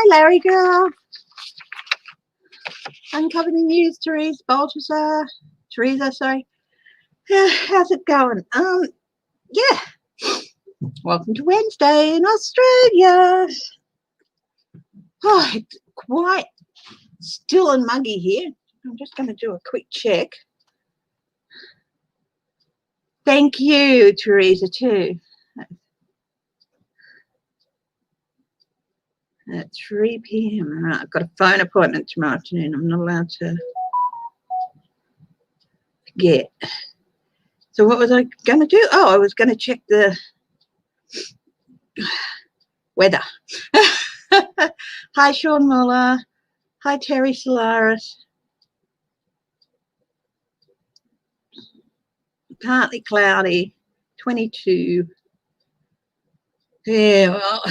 Larry girl. Uncovered the news, Teresa, sorry. How's it going? Yeah. Welcome to Wednesday in Australia. Oh, it's quite still and muggy here. I'm just going to do a quick check. Thank you, Teresa, too. At 3 p.m. Right, I've got a phone appointment tomorrow afternoon. I'm not allowed to forget. So what was I going to do? Oh, I was going to check the weather. Hi, Sean Muller. Hi, Terry Solaris. Partly cloudy, 22. Yeah, well,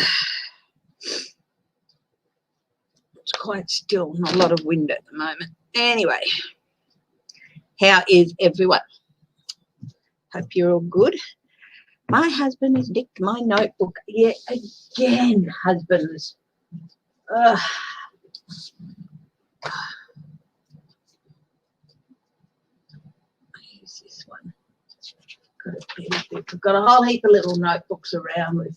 it's quite still, not a lot of wind at the moment. Anyway, how is everyone? Hope you're all good. My husband has nicked my notebook yet again, husbands. Use this one. I've got a whole heap of little notebooks around with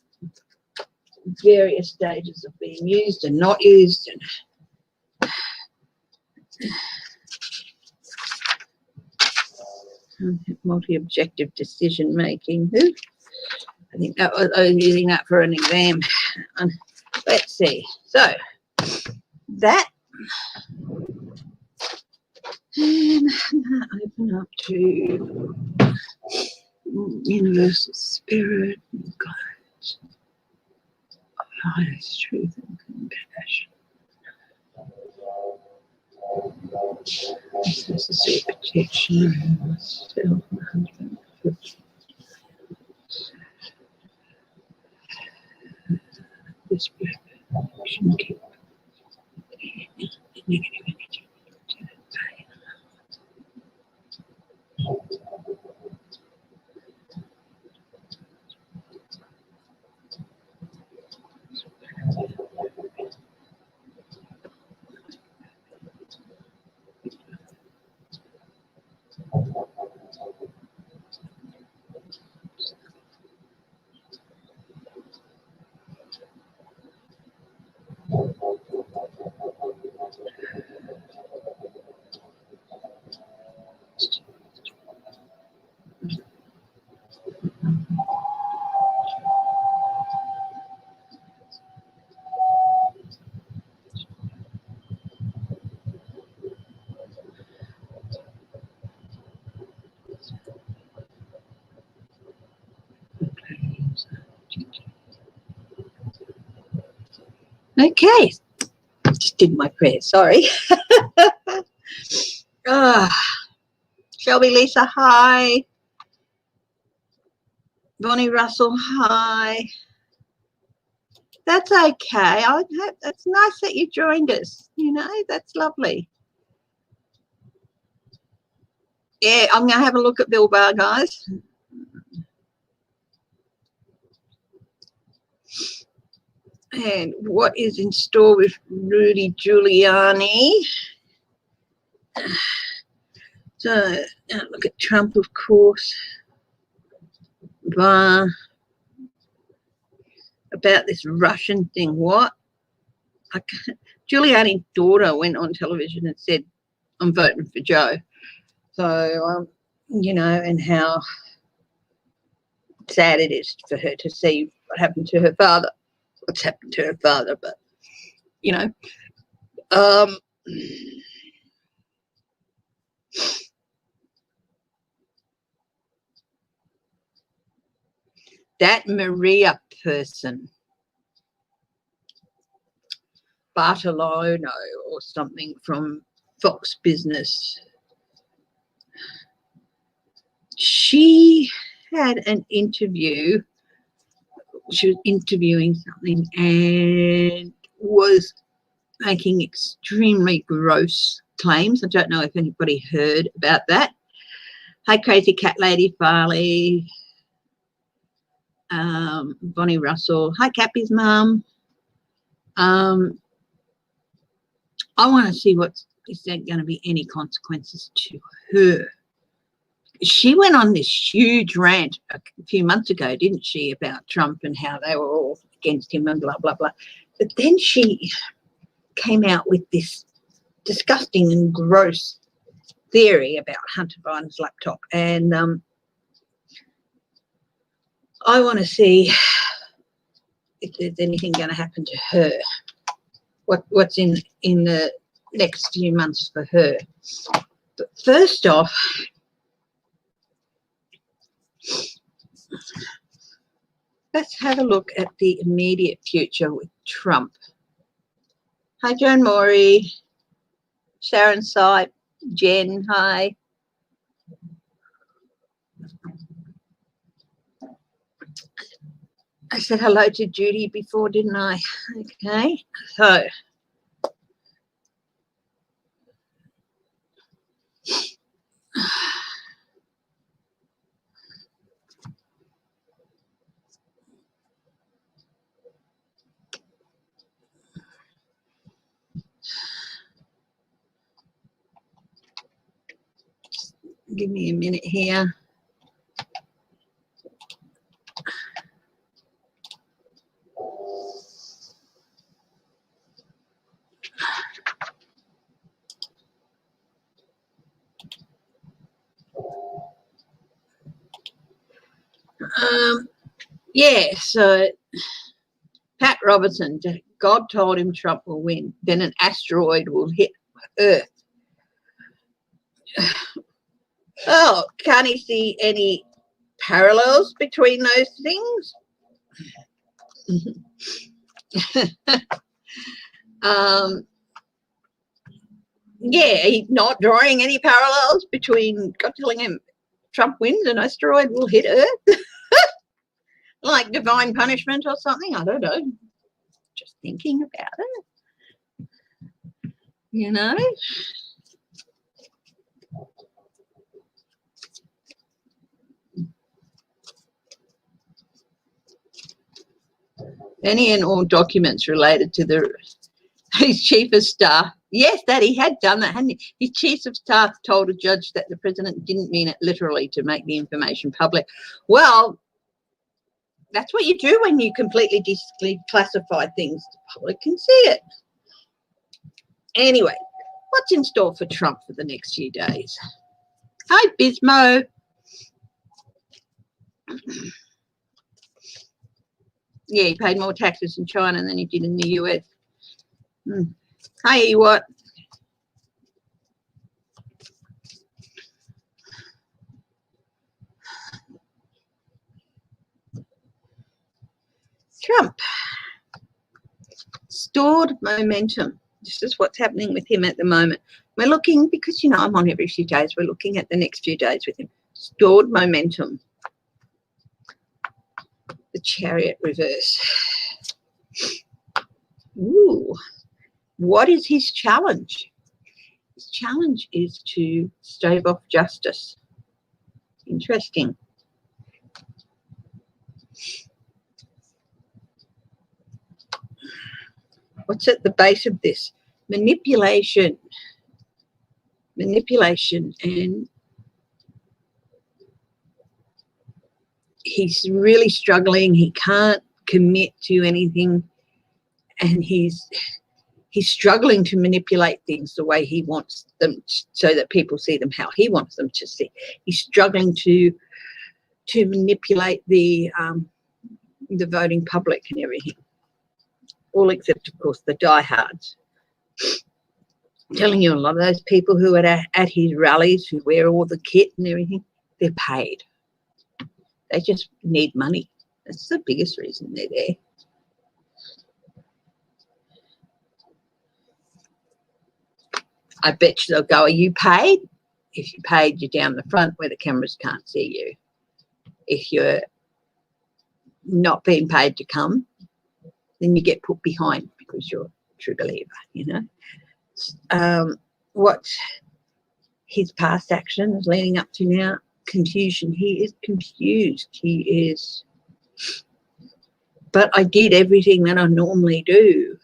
various stages of being used and not used. And multi-objective decision making. I think that was, I was using that for an exam. Let's see. So that, and open up to universal spirit, God, highest truth and compassion. This is a safe protection of myself, my husband. This shouldn't keep negative energy. Okay, just did my prayer, sorry. Shelby Lisa, hi. Bonnie Russell, hi. That's okay. That's nice that you joined us. You know, that's lovely. Yeah, I'm going to have a look at Bill Barr, guys. And what is in store with Rudy Giuliani? So, look at Trump, of course. Barr. About this Russian thing. What? Giuliani's daughter went on television and said, I'm voting for Joe. So, you know, and how sad it is for her to see what happened to her father. What's happened to her father, but, you know. That Maria person, Bartiromo or something from Fox Business, she had an interview. She was interviewing something and was making extremely gross claims. I don't know if anybody heard about that. Hi, Crazy Cat Lady Farley. Bonnie Russell. Hi, Cappy's mum. I want to see is there going to be any consequences to her. She went on this huge rant a few months ago, didn't she, about Trump and how they were all against him and blah, blah, blah. But then she came out with this disgusting and gross theory about Hunter Biden's laptop. And I want to see if there's anything going to happen to her. What's in the next few months for her. But first off, let's have a look at the immediate future with Trump. Hi, Joan Morey, Sharon Sipe, Jen, hi. I said hello to Judy before, didn't I? Okay, so give me a minute here. Yeah, so Pat Robertson, God told him Trump will win, then an asteroid will hit Earth. Oh, can't he see any parallels between those things? Yeah, he's not drawing any parallels between God telling him Trump wins, an asteroid will hit Earth. Like divine punishment or something. I don't know. Just thinking about it. You know? Any and all documents related to his chief of staff. Yes, that he had done that, hadn't he? His chief of staff told a judge that the president didn't mean it literally to make the information public. Well, that's what you do when you completely declassify things. The public can see it. Anyway, what's in store for Trump for the next few days? Hi, Bismo. Yeah, he paid more taxes in China than he did in the US. Hi, what? Trump. Stored momentum. This is what's happening with him at the moment. We're looking, because, you know, I'm on every few days, we're looking at the next few days with him. Stored momentum. The Chariot reverse. Ooh. What is his challenge? His challenge is to stave off justice. Interesting. What's at the base of this? Manipulation. Manipulation. And he's really struggling. He can't commit to anything. And he's struggling to manipulate things the way he wants them, so that people see them how he wants them to see. He's struggling to manipulate the voting public and everything. All except, of course, the diehards. I'm telling you, a lot of those people who are at his rallies, who wear all the kit and everything, they're paid. They just need money. That's the biggest reason they're there. I bet you they'll go, are you paid? If you're paid, you're down the front where the cameras can't see you. If you're not being paid to come, then you get put behind because you're a true believer, you know. What his past actions leading up to now, confusion. He is confused. He is, but I did everything that I normally do.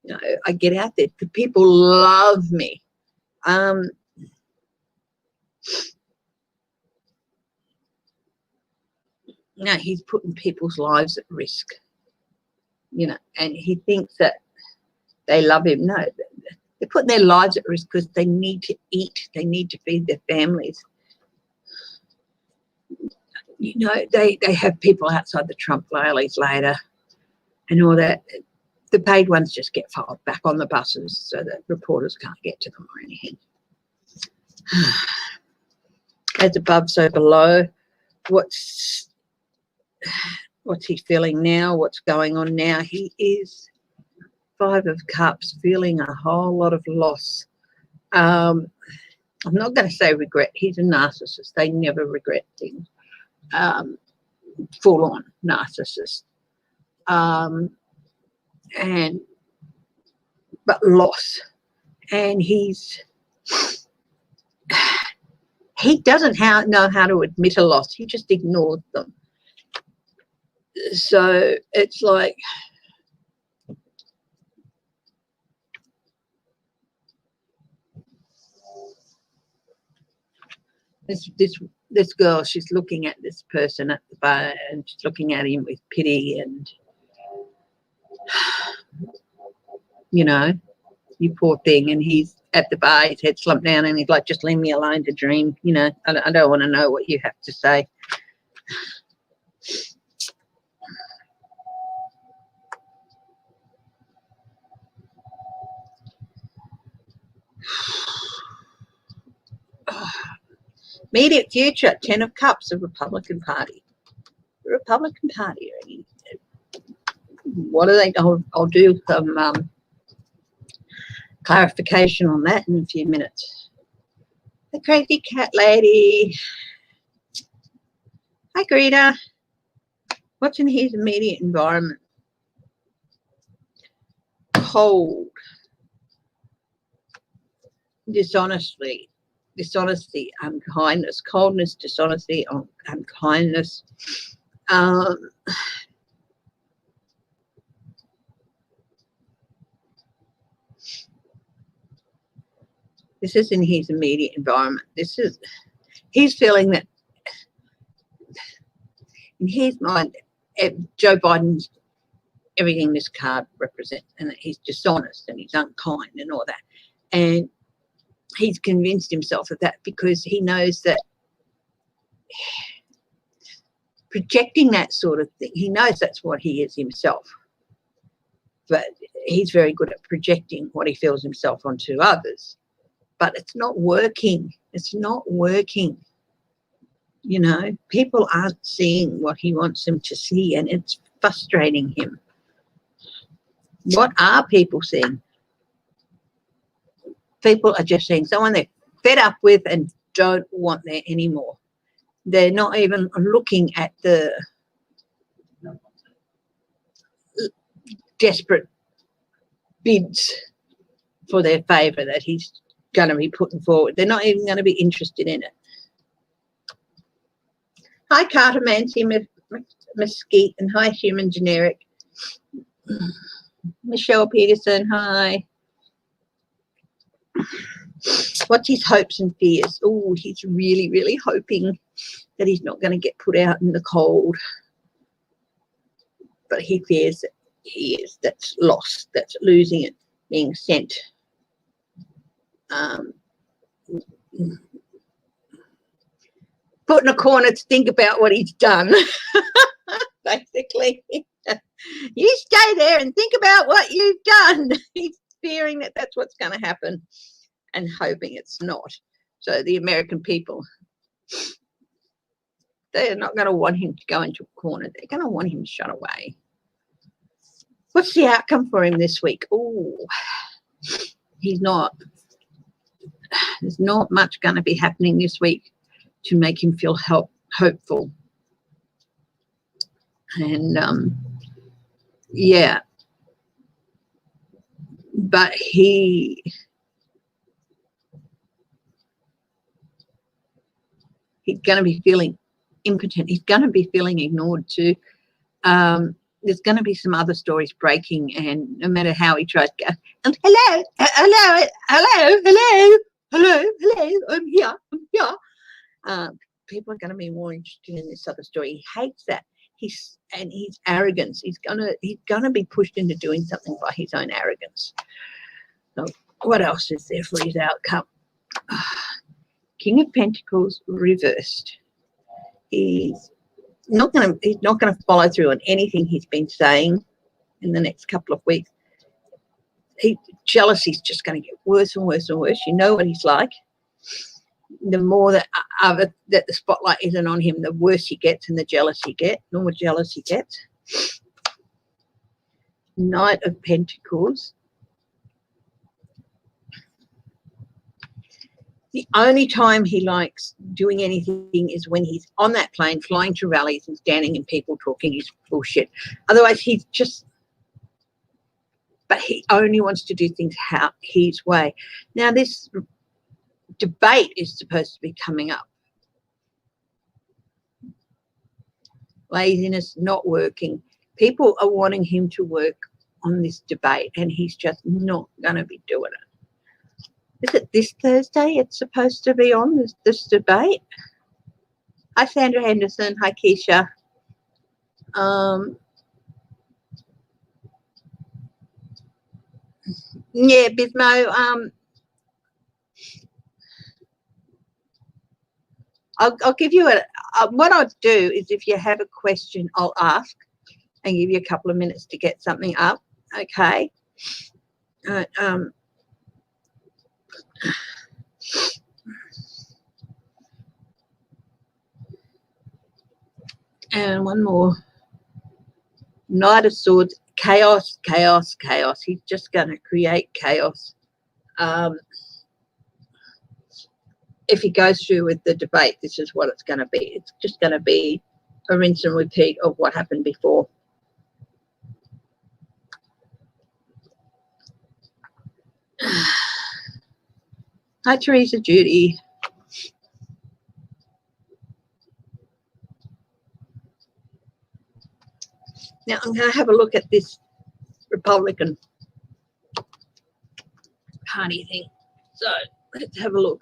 You know, I get out there. The people love me. No, he's putting people's lives at risk, you know, and he thinks that they love him. No, they're putting their lives at risk because they need to eat. They need to feed their families. You know, they have people outside the Trump rallies later and all that. The paid ones just get filed back on the buses so that reporters can't get to them or anything. As above, so below. What's he feeling now? What's going on now? He is Five of Cups, feeling a whole lot of loss. I'm not going to say regret. He's a narcissist. They never regret things. Full-on narcissist. But loss. And he doesn't know how to admit a loss. He just ignores them. So it's like, this girl, she's looking at this person at the bar and she's looking at him with pity and, you know, you poor thing. And he's at the bar, his head slumped down and he's like, just leave me alone to dream. You know, I don't want to know what you have to say. Immediate future, 10 of Cups, the Republican Party. The Republican Party. What are they? I'll do some clarification on that in a few minutes. The crazy cat lady. Hi, Greta. What's in his immediate environment? Cold. Dishonesty, unkindness, coldness, dishonesty, unkindness. This is in his immediate environment. He's feeling that in his mind, Joe Biden's everything this card represents, and that he's dishonest and he's unkind and all that. And he's convinced himself of that because he knows that projecting that sort of thing, he knows that's what he is himself. But he's very good at projecting what he feels himself onto others. But it's not working. It's not working. You know, people aren't seeing what he wants them to see, and it's frustrating him. What are people seeing? People are just seeing someone they're fed up with and don't want there anymore. They're not even looking at the desperate bids for their favour that he's going to be putting forward. They're not even going to be interested in it. Hi, Cartomancy Mesquite, and hi, Human Generic. Michelle Peterson, hi. What's his hopes and fears? Oh, he's really, really hoping that he's not going to get put out in the cold. But he fears that he is. That's lost. That's losing it, being sent. Put in a corner to think about what he's done. Basically, you stay there and think about what you've done. He's fearing that that's what's going to happen and hoping it's not. So the American people, they're not going to want him to go into a corner. They're going to want him shut away. What's the outcome for him this week? Oh, there's not much going to be happening this week to make him feel hopeful. And yeah, but he's going to be feeling impotent. He's going to be feeling ignored too. there's going to be some other stories breaking, and no matter how he tries to go, hello, hello, hello, hello, hello, hello, I'm here, people are going to be more interested in this other story. He hates that. His arrogance. He's gonna be pushed into doing something by his own arrogance. So what else is there for his outcome? King of Pentacles reversed. He's not gonna follow through on anything he's been saying in the next couple of weeks. Jealousy's just going to get worse and worse and worse. You know what he's like. The more that the spotlight isn't on him, the worse he gets, and the more jealous he gets. Knight of Pentacles. The only time he likes doing anything is when he's on that plane, flying to rallies and standing and people talking his bullshit. Otherwise, but he only wants to do things his way. Now, this debate is supposed to be coming up. Laziness, not working. People are wanting him to work on this debate, and he's just not going to be doing it. Is it this Thursday it's supposed to be on, this debate? Hi, Sandra Henderson. Hi, Keisha. Yeah, Bismo. I'll give you what I'll do is, if you have a question, I'll ask and give you a couple of minutes to get something up. Okay. And one more. Knight of Swords. Chaos, chaos, chaos. He's just going to create chaos. If he goes through with the debate, this is what it's going to be. It's just going to be a rinse and repeat of what happened before. Hi, Teresa Judy. Now, I'm going to have a look at this Republican Party thing. So let's have a look.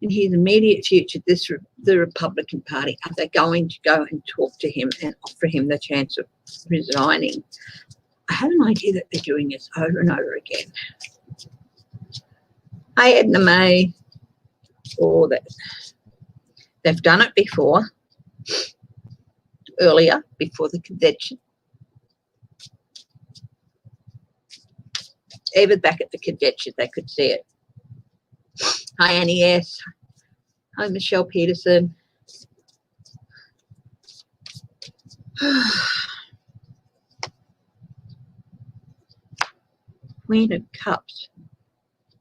In his immediate future, the Republican Party, are they going to go and talk to him and offer him the chance of resigning? I have an idea that they're doing this over and over again. Hi, Edna May. Or that they've done it before, earlier, before the convention. Even back at the convention, they could see it. Hi, Annie S. Hi, Michelle Peterson. Queen of Cups.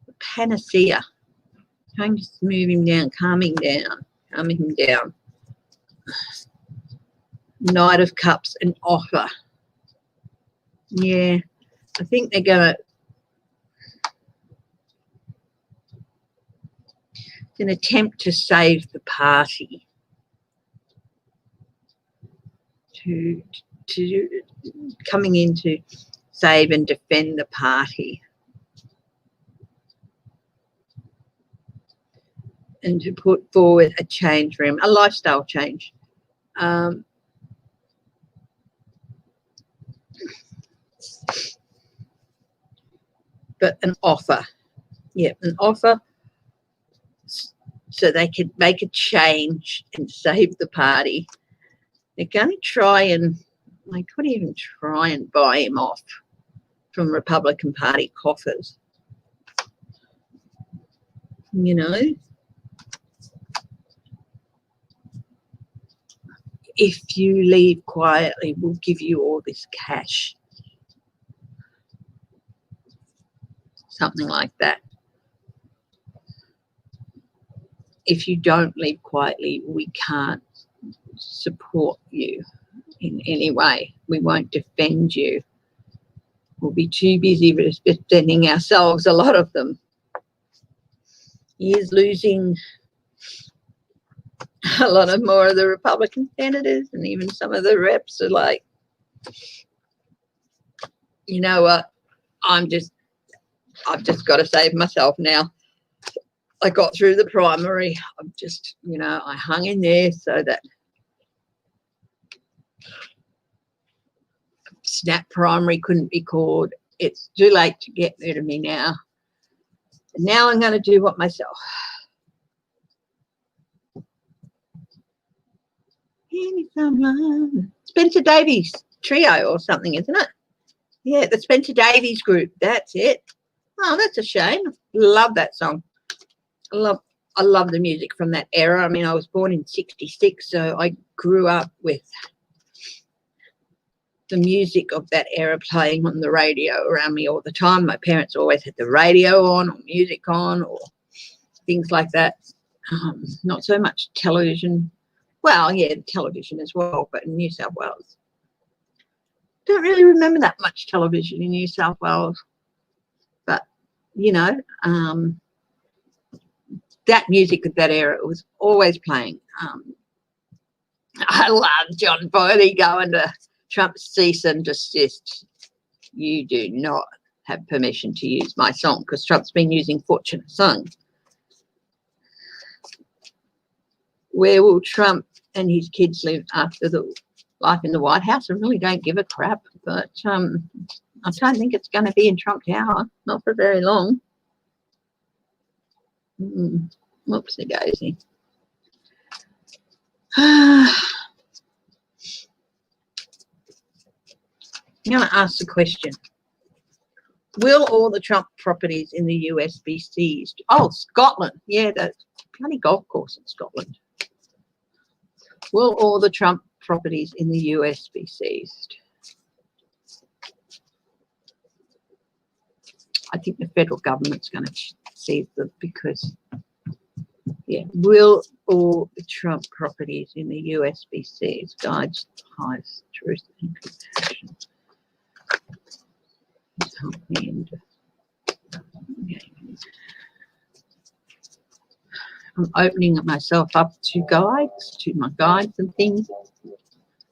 The panacea. Trying to smooth him down, calming him down. Knight of Cups, an offer. Yeah, I think they're going to. An attempt to save the party, to coming in to save and defend the party, and to put forward a change for him, a lifestyle change. But an offer, yeah, an offer, so they could make a change and save the party. They're going to try and, they could even try and buy him off from Republican Party coffers. You know, if you leave quietly, we'll give you all this cash. Something like that. If you don't leave quietly, we can't support you in any way. We won't defend you. We'll be too busy defending ourselves, a lot of them. He is losing a lot of more of the Republican senators and even some of the reps are like, you know what, I've just got to save myself now. I got through the primary. I'm just, you know, I hung in there so that snap primary couldn't be called. It's too late to get rid of me now. Now I'm going to do what myself. Spencer Davies Trio or something, isn't it? Yeah, the Spencer Davies group. That's it. Oh, that's a shame. Love that song. I love the music from that era. I mean, I was born in '66, so I grew up with the music of that era playing on the radio around me all the time. My parents always had the radio on or music on or things like that. Not so much television. Well, yeah, television as well, but in New South Wales. Don't really remember that much television in New South Wales. But, you know, that music of that era was always playing. I love John Boyle going to Trump's cease and desist. You do not have permission to use my song because Trump's been using Fortunate Son. Where will Trump and his kids live after the life in the White House? I really don't give a crap, but I don't think it's going to be in Trump Tower, not for very long. Whoopsie daisy. I'm going to ask the question. Will all the Trump properties in the US be seized? Oh, Scotland. Yeah, that's bloody golf course in Scotland. Will all the Trump properties in the US be seized? I think the federal government's going to seize them because, yeah, will all the Trump properties in the US be seized? God's highest truth and compassion. Help me into, I'm opening myself up to guides, to my guides and things,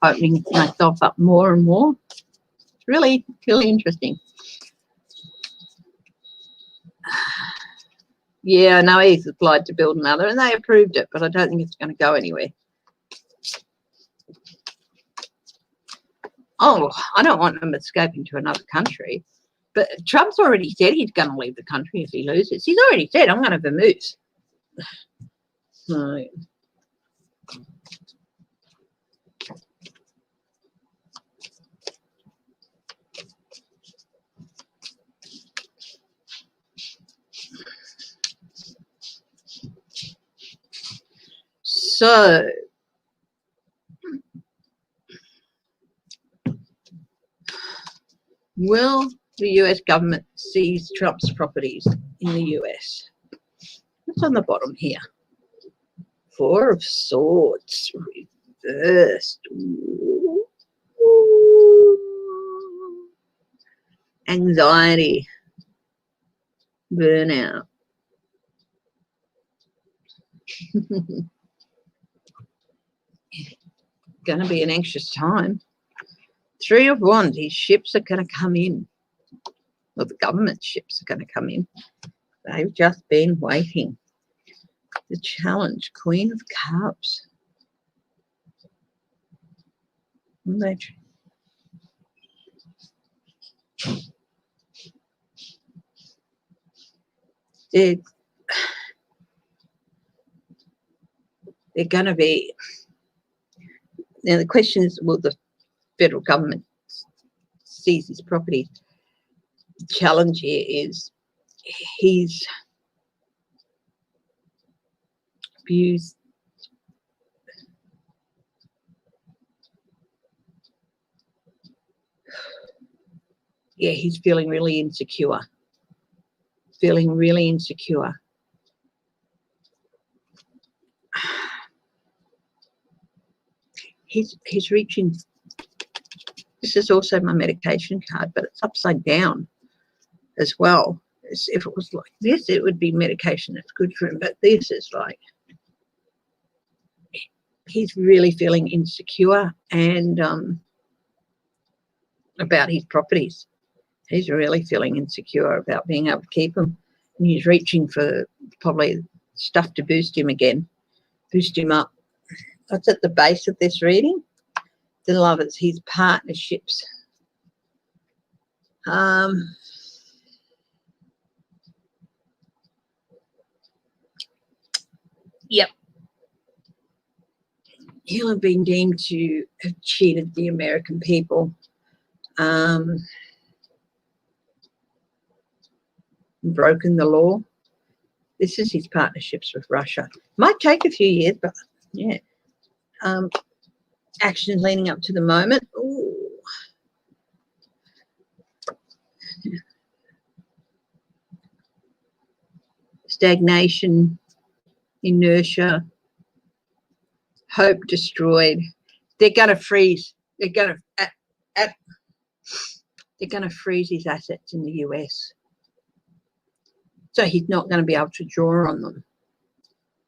opening myself up more and more. It's really, really interesting. Yeah, I know he's applied to build another and they approved it, but I don't think it's going to go anywhere. Oh, I don't want them escaping to another country. But Trump's already said he's going to leave the country if he loses. He's already said, I'm going to vamoose. So, will the US government seize Trump's properties in the US? What's on the bottom here? Four of Swords reversed. Ooh. Anxiety, burnout. Going to be an anxious time. Three of Wands, his ships are going to come in. Well, the government ships are going to come in. They've just been waiting. The Challenge, Queen of Cups. They're going to be. Now, the question is, will the federal government seize his property? The challenge here is his views. Yeah, he's feeling really insecure. Feeling really insecure. He's reaching. This is also my medication card, but it's upside down as well. If it was like this, it would be medication that's good for him. But this is like he's really feeling insecure and about his properties. He's really feeling insecure about being able to keep them. And he's reaching for probably stuff to boost him again, boost him up. What's at the base of this reading? The lovers, his partnerships. Yep. He'll have been deemed to have cheated the American people. Broken the law. This is his partnerships with Russia. Might take a few years, but yeah. Actions leading up to the moment. Ooh. Stagnation, inertia, hope destroyed. They're going to freeze. They're going to freeze his assets in the US. So he's not going to be able to draw on them.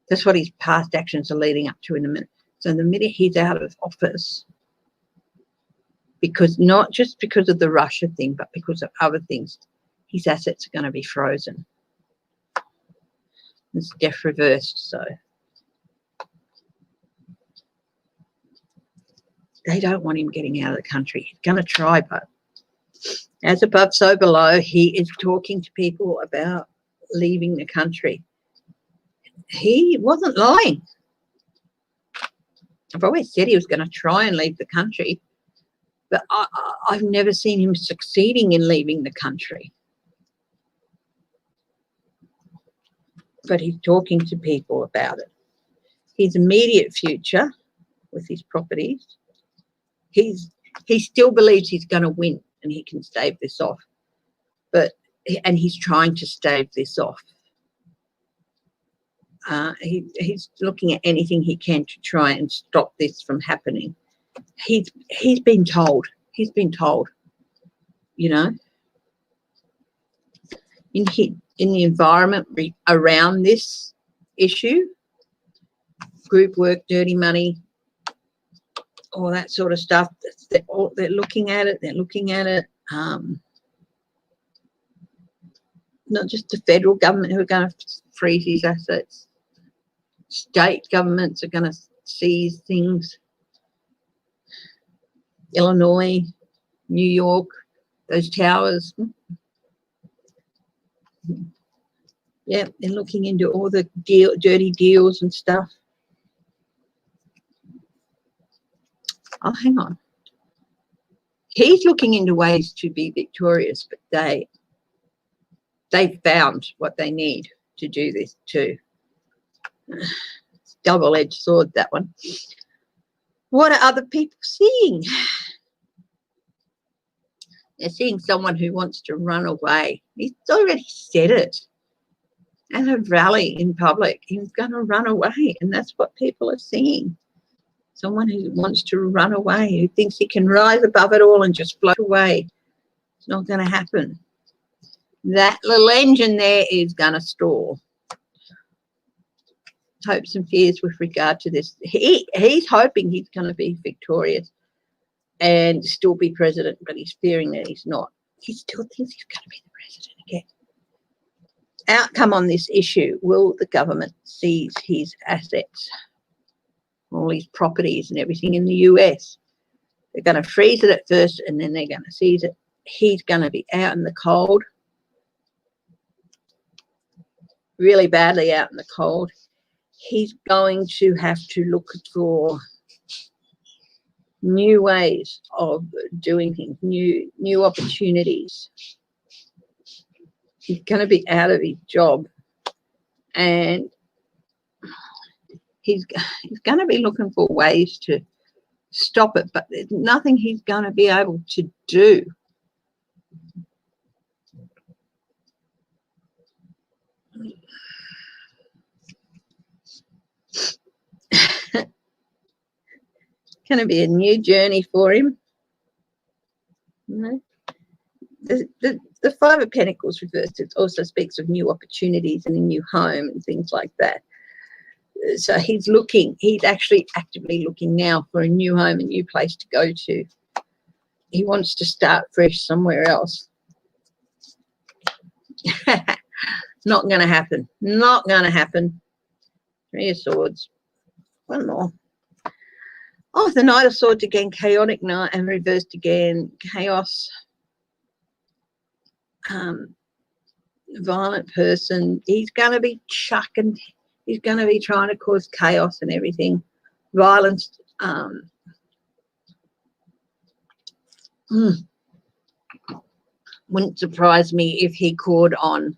That's what his past actions are leading up to in a minute. So the minute he's out of office, because not just because of the Russia thing, but because of other things, his assets are going to be frozen. It's death reversed, so they don't want him getting out of the country. He's going to try, but as above, so below, he is talking to people about leaving the country. He wasn't lying. I've always said he was going to try and leave the country, but I've never seen him succeeding in leaving the country. But he's talking to people about it. His immediate future with his properties, he still believes he's going to win and he can stave this off. And he's trying to stave this off. He's looking at anything he can to try and stop this from happening. He's been told. He's been told, you know. In the environment around this issue, group work, dirty money, all that sort of stuff, they're looking at it. They're looking at it. Not just the federal government who are going to freeze his assets. State governments are going to seize things. Illinois, New York, those towers. Yeah, they're looking into all the dirty deals and stuff. Oh, hang on. He's looking into ways to be victorious, but they found what they need to do this too. It's double-edged sword, that one. What are other people seeing? They're seeing someone who wants to run away. He's already said it at a rally in public. He's going to run away, and that's what people are seeing. Someone who wants to run away, who thinks he can rise above it all and just float away. It's not going to happen. That little engine there is going to stall. Hopes and fears with regard to this. He's hoping he's going to be victorious and still be president, but he's fearing that he's not. He still thinks he's going to be the president again. Outcome on this issue: will the government seize his assets, all his properties and everything in the US? They're going to freeze it at first, and then they're going to seize it. He's going to be out in the cold, really badly out in the cold. He's going to have to look for new ways of doing things, new opportunities. He's going to be out of his job, and he's going to be looking for ways to stop it, but there's nothing he's going to be able to do. Going to be a new journey for him. You know? The Five of Pentacles reversed, it also speaks of new opportunities and a new home and things like that. So he's actually actively looking now for a new home, a new place to go to. He wants to start fresh somewhere else. Not going to happen. Not going to happen. Three of Swords. One more. Oh, the Knight of Swords again. Chaotic Knight and reversed again. Chaos. Violent person. He's going to be chucking. He's going to be trying to cause chaos and everything. Violence. Wouldn't surprise me if he called on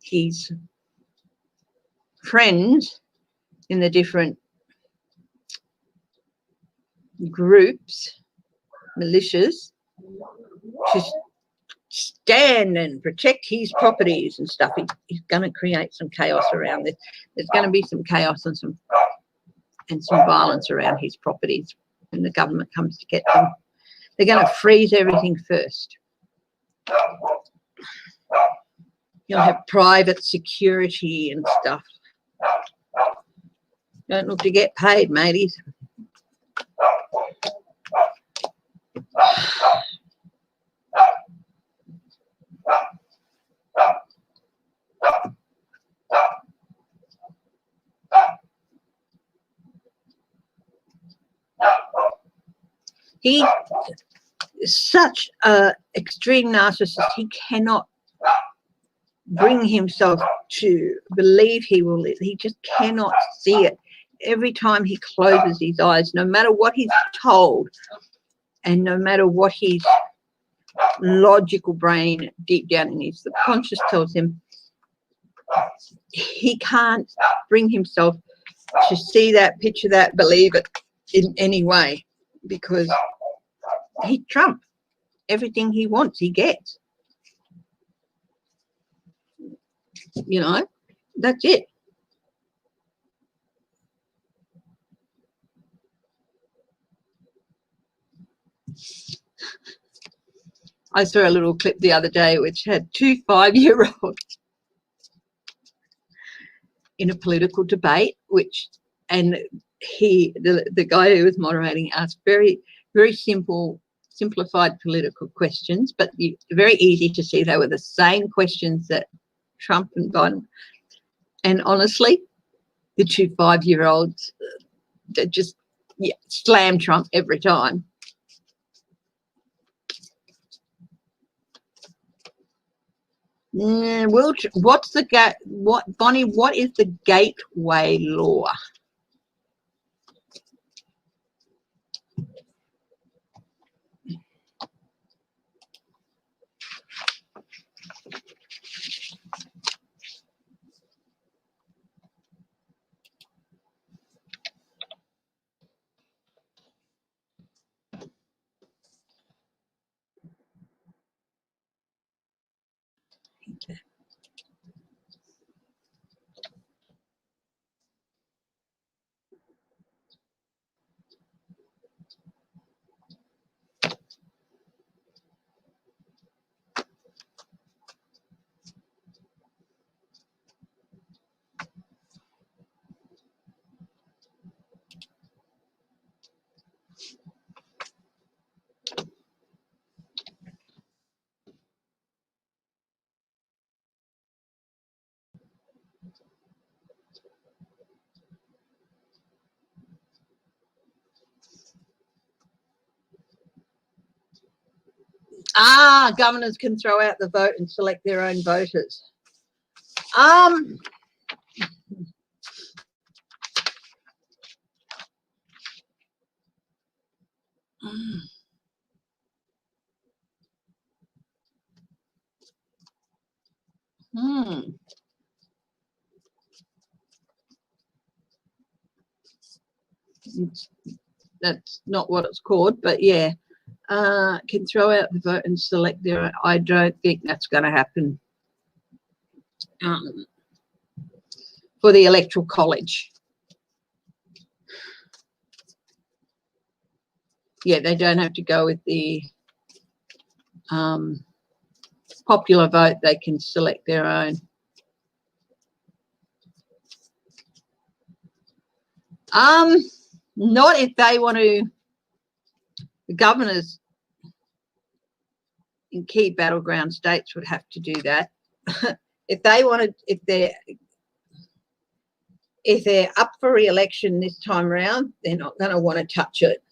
his friends in the different groups, militias, to stand and protect his properties and stuff. He's going to create some chaos around this. There's going to be some chaos and some violence around his properties when the government comes to get them. They're going to freeze everything first. You'll have private security and stuff. Don't look to get paid, mateys. He is such an extreme narcissist. He cannot bring himself to believe he will live. He just cannot see it. Every time he closes his eyes, no matter what he's told and no matter what his logical brain deep down in his subconscious tells him, he can't bring himself to see that, picture that, believe it in any way, because he Trump. Everything he wants, he gets. You know, that's it. I saw a little clip the other day which had two 5-year-olds in a political debate, and the guy who was moderating asked very, very simplified political questions, but very easy to see they were the same questions that Trump and Biden. And honestly, the two 5-year-olds that just slam Trump every time. Bonnie, what is the gateway law? Okay. Governors can throw out the vote and select their own voters. That's not what it's called, but yeah. Can throw out the vote and select their own. I don't think that's going to happen for the Electoral College. Yeah, they don't have to go with the popular vote. They can select their own. Not if they want to. The governors in key battleground states would have to do that. If they wanted, if they're up for re-election this time around, they're not going to want to touch it.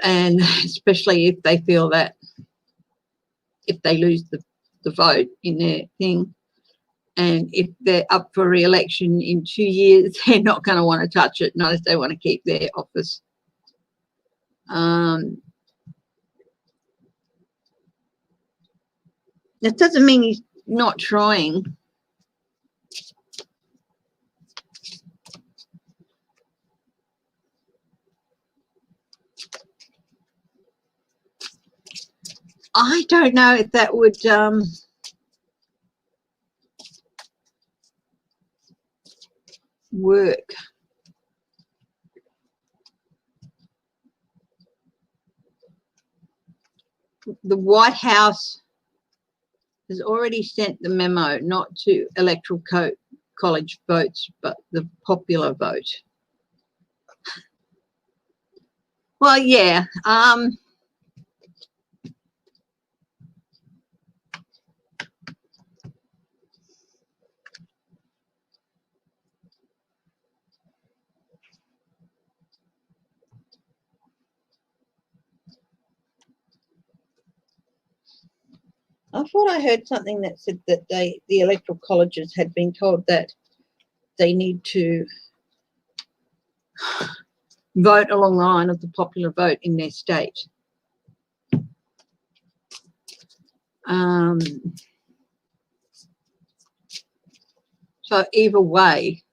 And especially if they feel that if they lose the vote in their thing, and if they're up for re-election in 2 years, they're not going to want to touch it, not if they want to keep their office. That doesn't mean he's not trying. I don't know if that would work. The White House has already sent the memo not to electoral college votes, but the popular vote. Well, yeah. I thought I heard something that said that the electoral colleges had been told that they need to vote along the line of the popular vote in their state. So either way,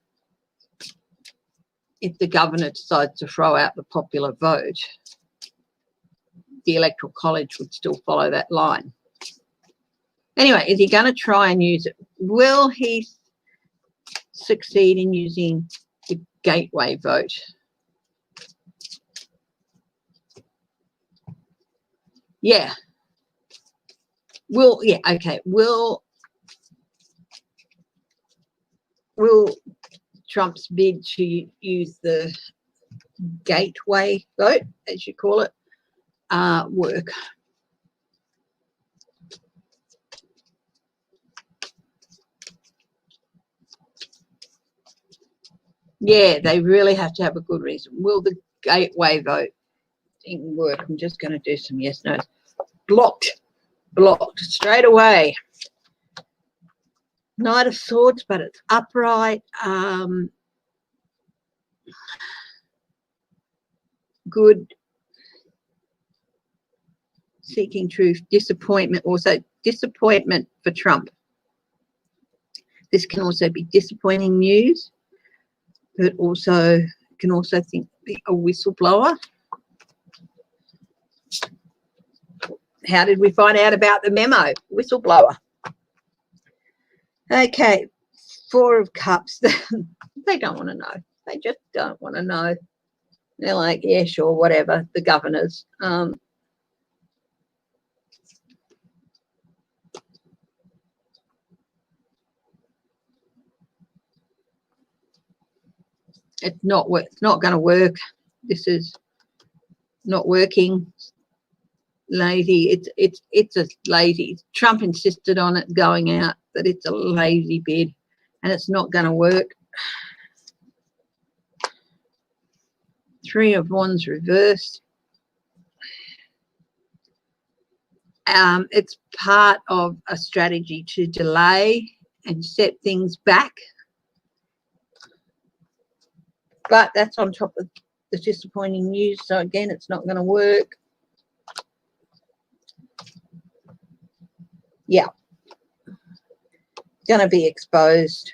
if the governor decides to throw out the popular vote, the electoral college would still follow that line. Anyway, is he going to try and use it? Will he succeed in using the gateway vote? Yeah. Okay. Will Trump's bid to use the gateway vote, as you call it, work? Yeah, they really have to have a good reason. Will the gateway vote thing work? I'm just going to do some yes, no's. Blocked straight away. Knight of Swords, but it's upright. Good. Seeking truth. Disappointment. Also disappointment for Trump. This can also be disappointing news, but also can also be a whistleblower. How did we find out about the memo? Whistleblower. Okay, Four of Cups. They don't want to know. They just don't want to know. They're like, yeah, sure, whatever. The governors. It's not going to work. This is not working. Lazy. It's a lazy. Trump insisted on it going out, but it's a lazy bid, and it's not going to work. Three of Wands reversed. It's part of a strategy to delay and set things back. But that's on top of the disappointing news. So again, it's not going to work. Yeah. Going to be exposed.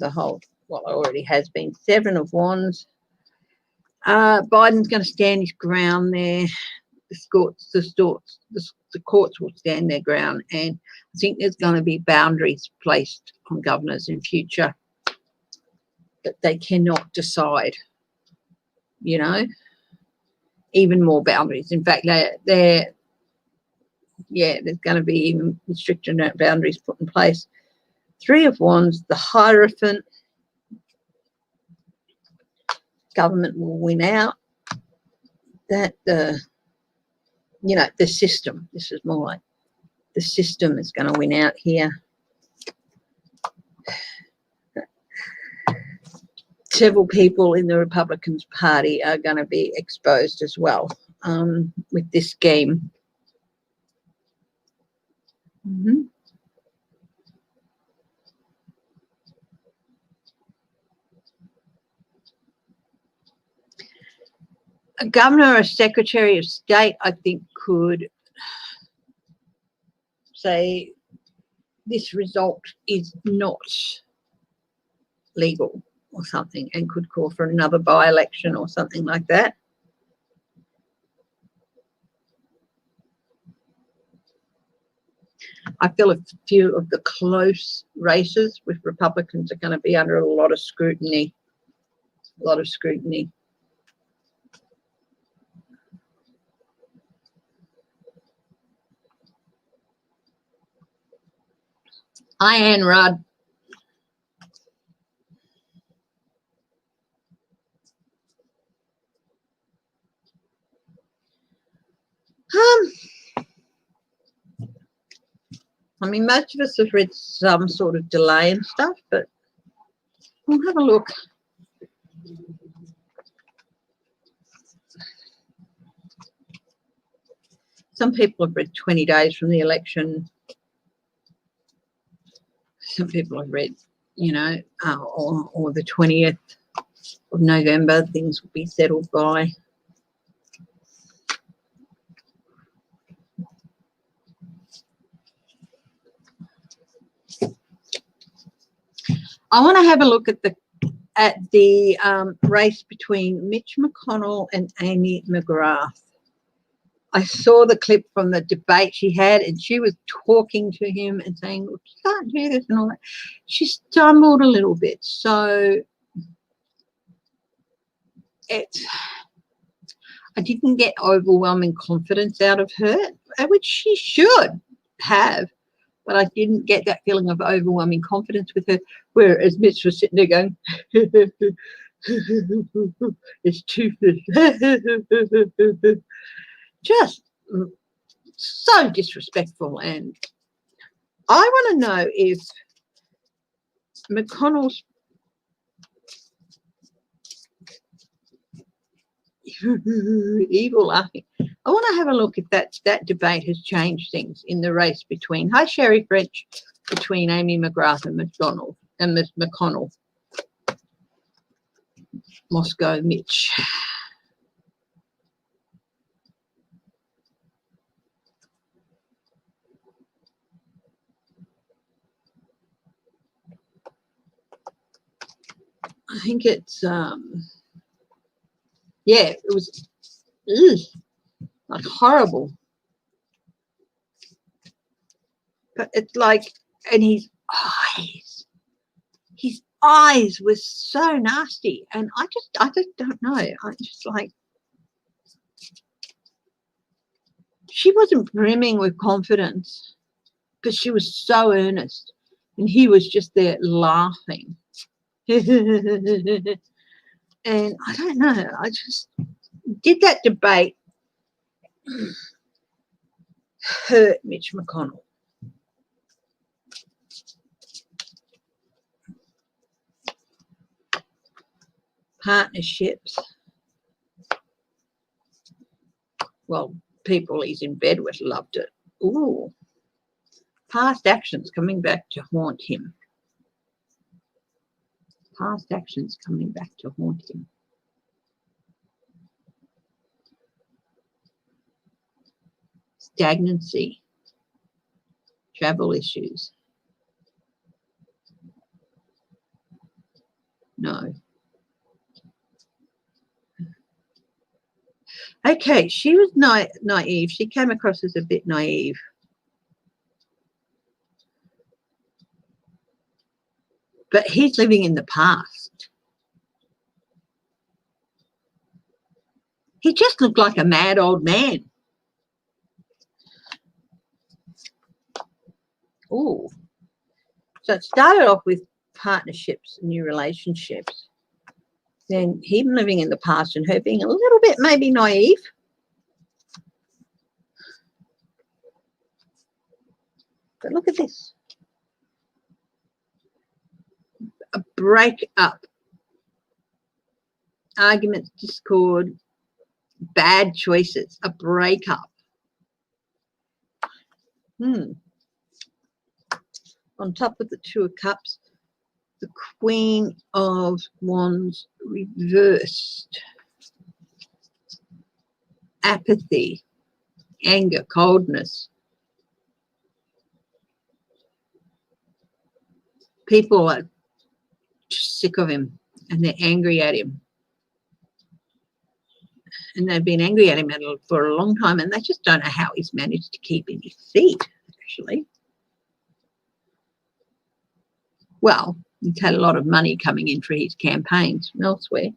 The whole, well, it already has been. Seven of Wands. Biden's going to stand his ground there. The courts will stand their ground, and I think there's going to be boundaries placed on governors in future that they cannot decide, you know, even more boundaries. In fact, there's going to be even stricter boundaries put in place. Three of Wands, the Hierophant. Government will win out. That the system. This is more like the system is going to win out here. Several people in the Republican Party are going to be exposed as well with this scheme. A governor or secretary of state, I think, could say this result is not legal or something, and could call for another by-election or something like that. I feel a few of the close races with Republicans are going to be under a lot of scrutiny. A lot of scrutiny. Anne Rudd. I mean, most of us have read some sort of delay and stuff, but we'll have a look. Some people have read 20 days from the election. Some people have read, or the 20th of November, things will be settled by. I want to have a look at the race between Mitch McConnell and Amy McGrath. I saw the clip from the debate she had, and she was talking to him and saying, "Look, you can't do this," and all that. She stumbled a little bit, so I didn't get overwhelming confidence out of her, which she should have, but I didn't get that feeling of overwhelming confidence with her, whereas Mitch was sitting there going, it's toothless. Just so disrespectful. And I want to know if McConnell's evil laughing. I want to have a look if that debate has changed things in the race between, hi Sherry French, between Amy McGrath and Ms. McConnell. Moscow Mitch. I think it's yeah, it was like horrible. But it's like, and his eyes were so nasty, and I just don't know. I'm just like, she wasn't brimming with confidence, but she was so earnest, and he was just there laughing. And I don't know, I just did that debate hurt Mitch McConnell. Partnerships. Well, people he's in bed with loved it. Ooh. Past actions coming back to haunt him. Past actions coming back to haunt him. Stagnancy. Travel issues. No. Okay, she was naive. She came across as a bit naive. But he's living in the past. He just looked like a mad old man. Oh, So it started off with partnerships, new relationships. Then him living in the past and her being a little bit maybe naive. But look at this. A break-up. Arguments, discord, bad choices, a breakup. On top of the Two of Cups, the Queen of Wands reversed. Apathy, anger, coldness. People are sick of him and they're angry at him. And they've been angry at him for a long time, and they just don't know how he's managed to keep in his seat, actually. Well, he's had a lot of money coming in for his campaigns from elsewhere.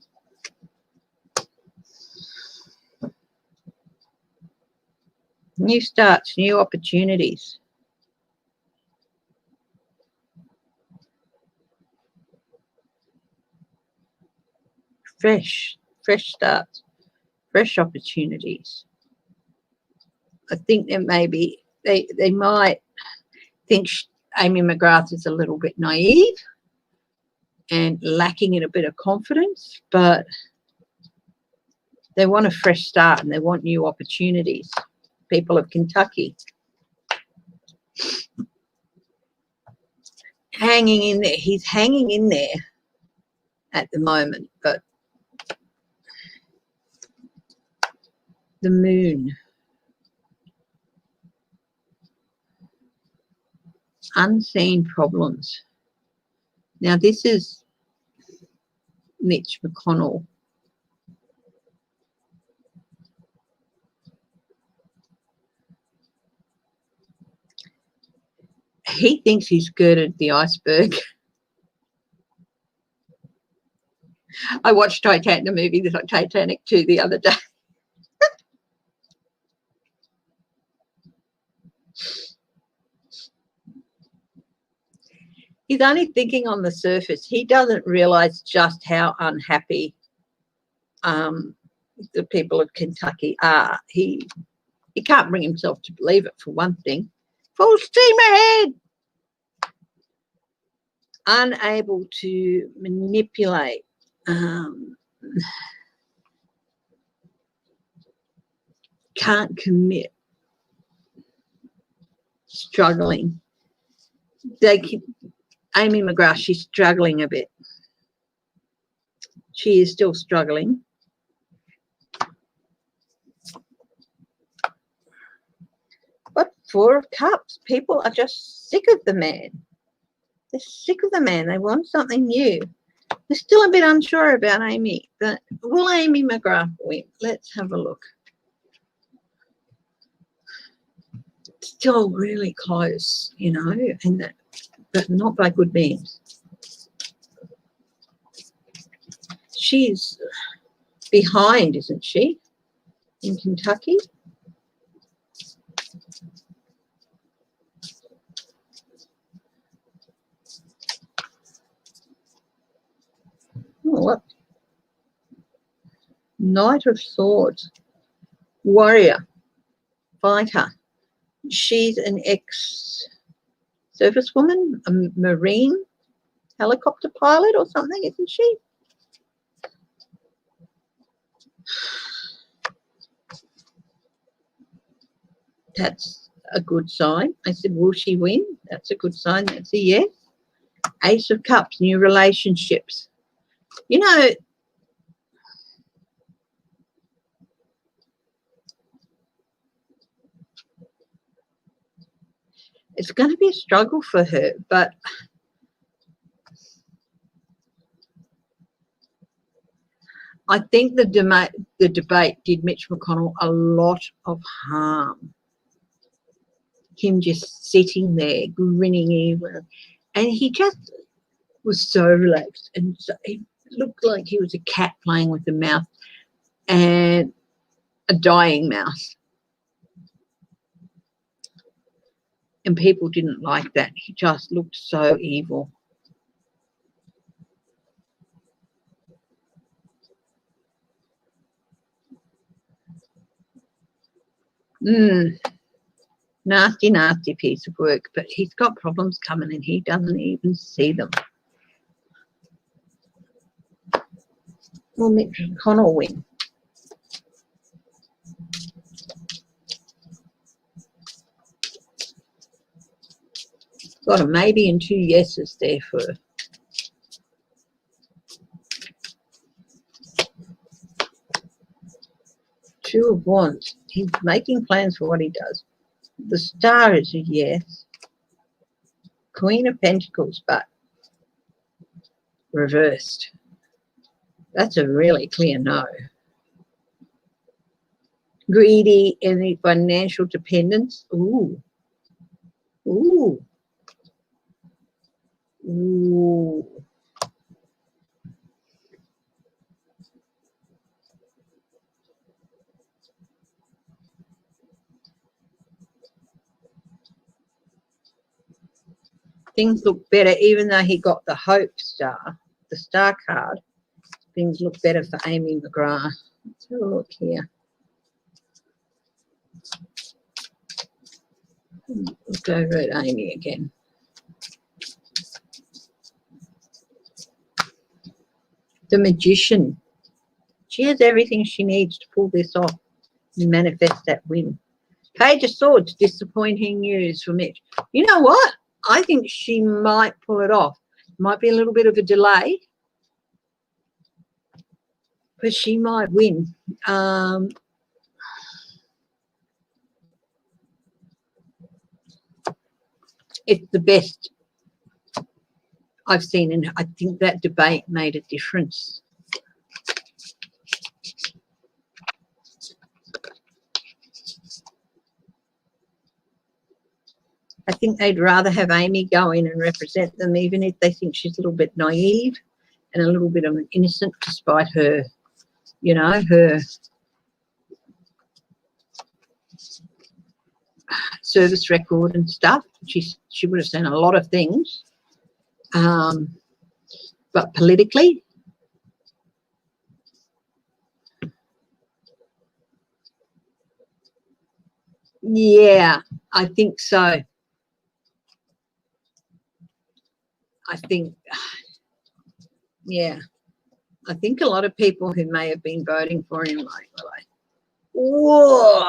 New starts, new opportunities. Fresh starts. Fresh opportunities. I think that maybe they might think Amy McGrath is a little bit naive and lacking in a bit of confidence, but they want a fresh start and they want new opportunities. People of Kentucky. Hanging in there. He's hanging in there at the moment, but the Moon. Unseen problems. Now, this is Mitch McConnell. He thinks he's skirted the iceberg. I watched Titanic, the movie, the Titanic 2 the other day. He's only thinking on the surface. He doesn't realise just how unhappy the people of Kentucky are. He can't bring himself to believe it, for one thing. Full steam ahead. Unable to manipulate. Can't commit. Struggling. Amy McGrath, she's struggling a bit. She is still struggling. But Four of Cups, people are just sick of the man. They're sick of the man. They want something new. They're still a bit unsure about Amy, but will Amy McGrath win? Let's have a look. Still really close, you know, and that, but not by good means. She's behind, isn't she, in Kentucky? Oh, what? Knight of Swords. Warrior. Fighter. She's an ex-servicewoman, a Marine helicopter pilot or something, isn't she? That's a good sign. I said, will she win? That's a good sign. That's a yes. Ace of Cups, new relationships. You know, it's going to be a struggle for her, but I think the debate did Mitch McConnell a lot of harm. Him just sitting there grinning evil, and he just was so relaxed, and so he looked like he was a cat playing with a mouse and a dying mouse. And people didn't like that. He just looked so evil. Nasty, nasty piece of work. But he's got problems coming and he doesn't even see them. Will Mitch McConnell win? Got a maybe and 2 yeses there for Two of Wands. He's making plans for what he does. The Star is a yes. Queen of Pentacles, but reversed. That's a really clear no. Greedy, any financial dependence. Ooh. Ooh. Ooh. Things look better, even though he got the Hope Star, the Star card. Things look better for Amy McGrath. Let's have a look here. Let's go over at Amy again. The Magician. She has everything she needs to pull this off and manifest that win. Page of Swords, disappointing news for Mitch. You know what? I think she might pull it off. Might be a little bit of a delay, but she might win. It's the best I've seen, and I think that debate made a difference. I think they'd rather have Amy go in and represent them, even if they think she's a little bit naive and a little bit of an innocent, despite her, you know, her service record and stuff. She would have seen a lot of things, but politically, yeah, I think so. I think, yeah, I think a lot of people who may have been voting for him like, whoa.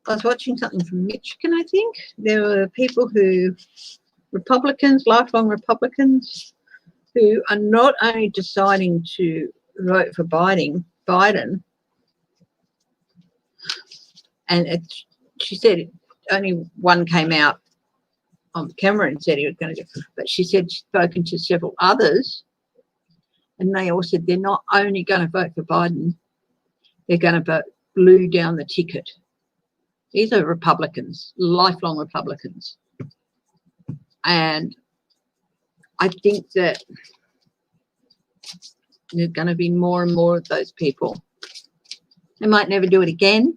I was watching something from Michigan, I think. There were people who, Republicans, lifelong Republicans, who are not only deciding to vote for Biden, and she said only one came out on camera and said he was going to do, but she said she's spoken to several others, and they all said they're not only going to vote for Biden, they're going to vote blue down the ticket. These are Republicans, lifelong Republicans. And I think that there's going to be more and more of those people. They might never do it again,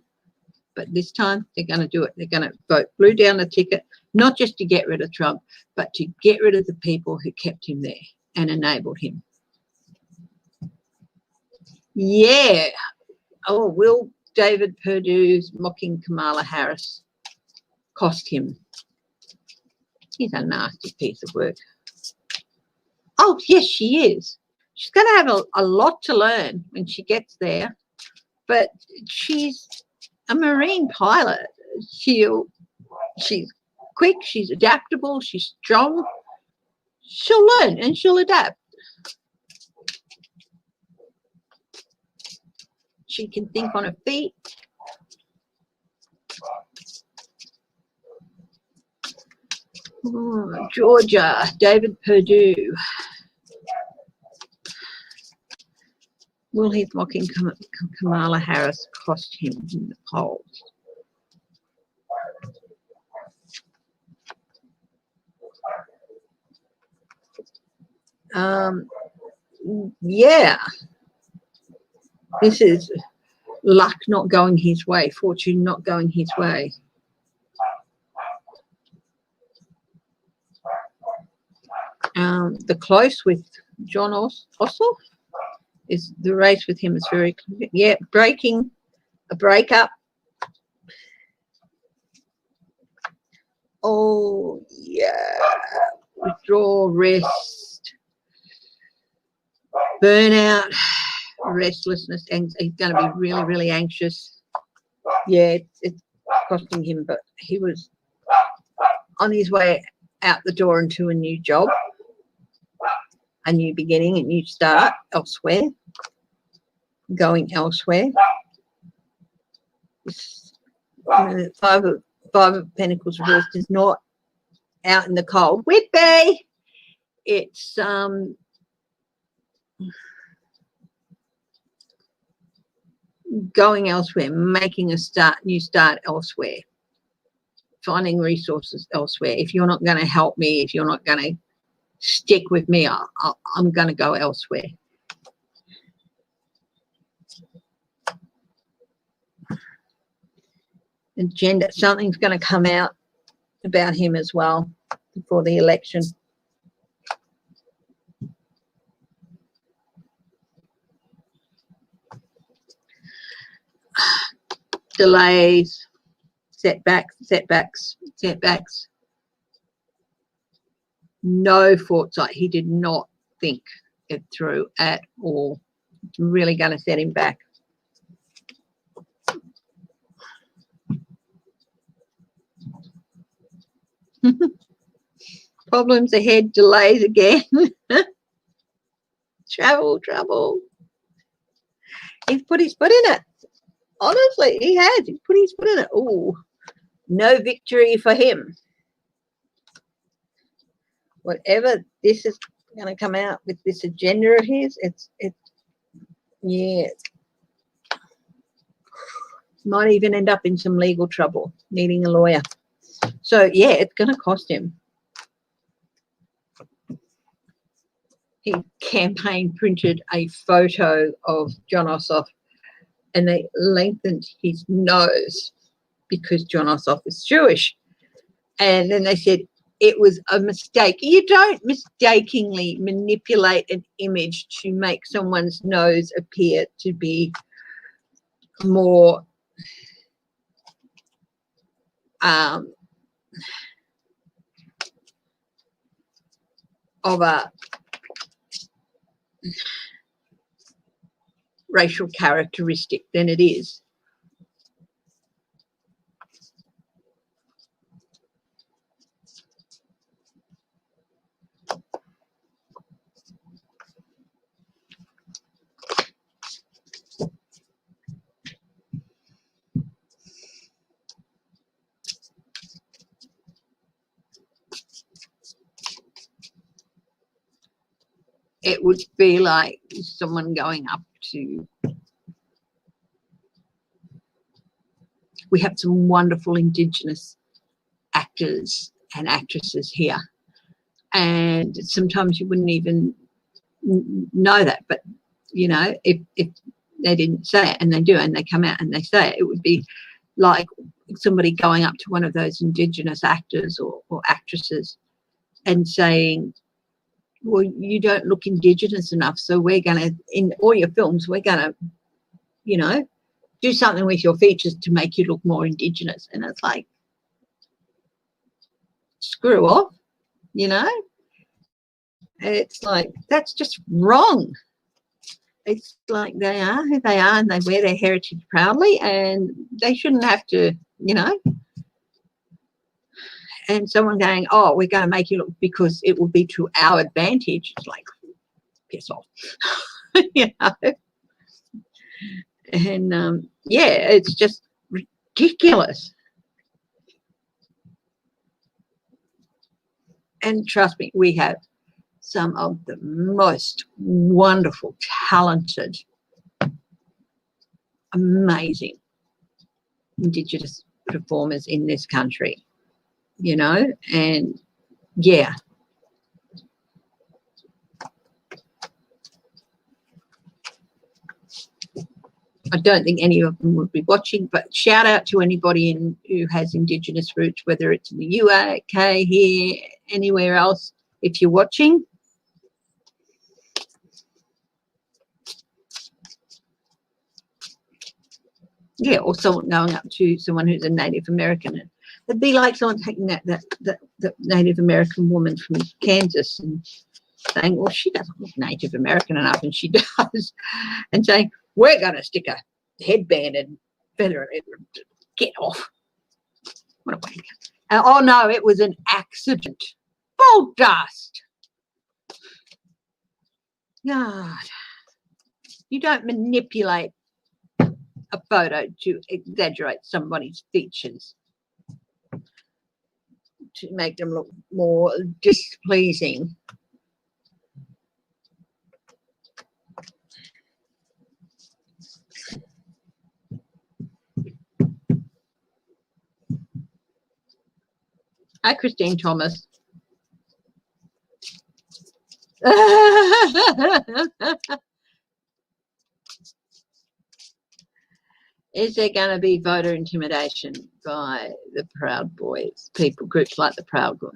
but this time they're going to do it. They're going to vote blue down the ticket, not just to get rid of Trump, but to get rid of the people who kept him there and enabled him. Yeah. Oh, will David Perdue's mocking Kamala Harris cost him? He's a nasty piece of work. Oh, yes, she is. She's going to have a lot to learn when she gets there, but she's a Marine pilot. She's quick, she's adaptable, she's strong. She'll learn and she'll adapt. She can think on her feet. Oh, Georgia, David Perdue. Will his mocking Kamala Harris cost him in the polls? Yeah. This is luck not going his way, fortune not going his way. The close with John Ossoff is the race with him is very clear. Yeah, breaking, a breakup. Oh, yeah. Withdrawal, rest, burnout, restlessness, and he's going to be really, really anxious. Yeah, it's costing him, but he was on his way out the door into a new job, a new beginning, a new start elsewhere, going elsewhere. Five of Pentacles reversed is not out in the cold. Whitby! It's going elsewhere, making a new start elsewhere, finding resources elsewhere. If you're not going to help me, if you're not going to stick with me, I'm going to go elsewhere. Agenda, something's going to come out about him as well before the election. Delays, setbacks. No foresight. He did not think it through at all. It's really going to set him back. Problems ahead, delays again. Trouble. He's put his foot in it. Honestly, he has. He's put his foot in it. Oh, no victory for him. Whatever this is going to come out with this agenda of his, yeah. Might even end up in some legal trouble, needing a lawyer. So, yeah, it's going to cost him. His campaign printed a photo of John Ossoff and they lengthened his nose because John Ossoff is Jewish. And then they said it was a mistake. You don't mistakenly manipulate an image to make someone's nose appear to be more of a racial characteristic than it is. It would be like someone going up to, we have some wonderful Indigenous actors and actresses here, and sometimes you wouldn't even know that, but you know, if they didn't say it and they do, and they come out and they say it, it would be like somebody going up to one of those Indigenous actors or actresses and saying, well, you don't look Indigenous enough, so we're going to, in all your films, we're going to, you know, do something with your features to make you look more Indigenous. And it's like, screw off, you know. It's like, that's just wrong. It's like they are who they are and they wear their heritage proudly and they shouldn't have to, you know. And someone going, oh, we're going to make you look because it will be to our advantage. It's like, piss off, you know. And, yeah, it's just ridiculous. And trust me, we have some of the most wonderful, talented, amazing Indigenous performers in this country, you know, and yeah. I don't think any of them would be watching, but shout out to anybody who has Indigenous roots, whether it's in the UK, here, anywhere else, if you're watching. Yeah, or someone going up to someone who's a Native American. It'd be like someone taking that Native American woman from Kansas and saying, well, she doesn't look Native American enough, and she does, and saying, we're going to stick a headband and feather it. Get off. What a wanker. Oh, no, it was an accident. Bull dust. God. You don't manipulate a photo to exaggerate somebody's features to make them look more displeasing. Hi, Christine Thomas. Is there going to be voter intimidation by the Proud Boys, people groups like the Proud Boys?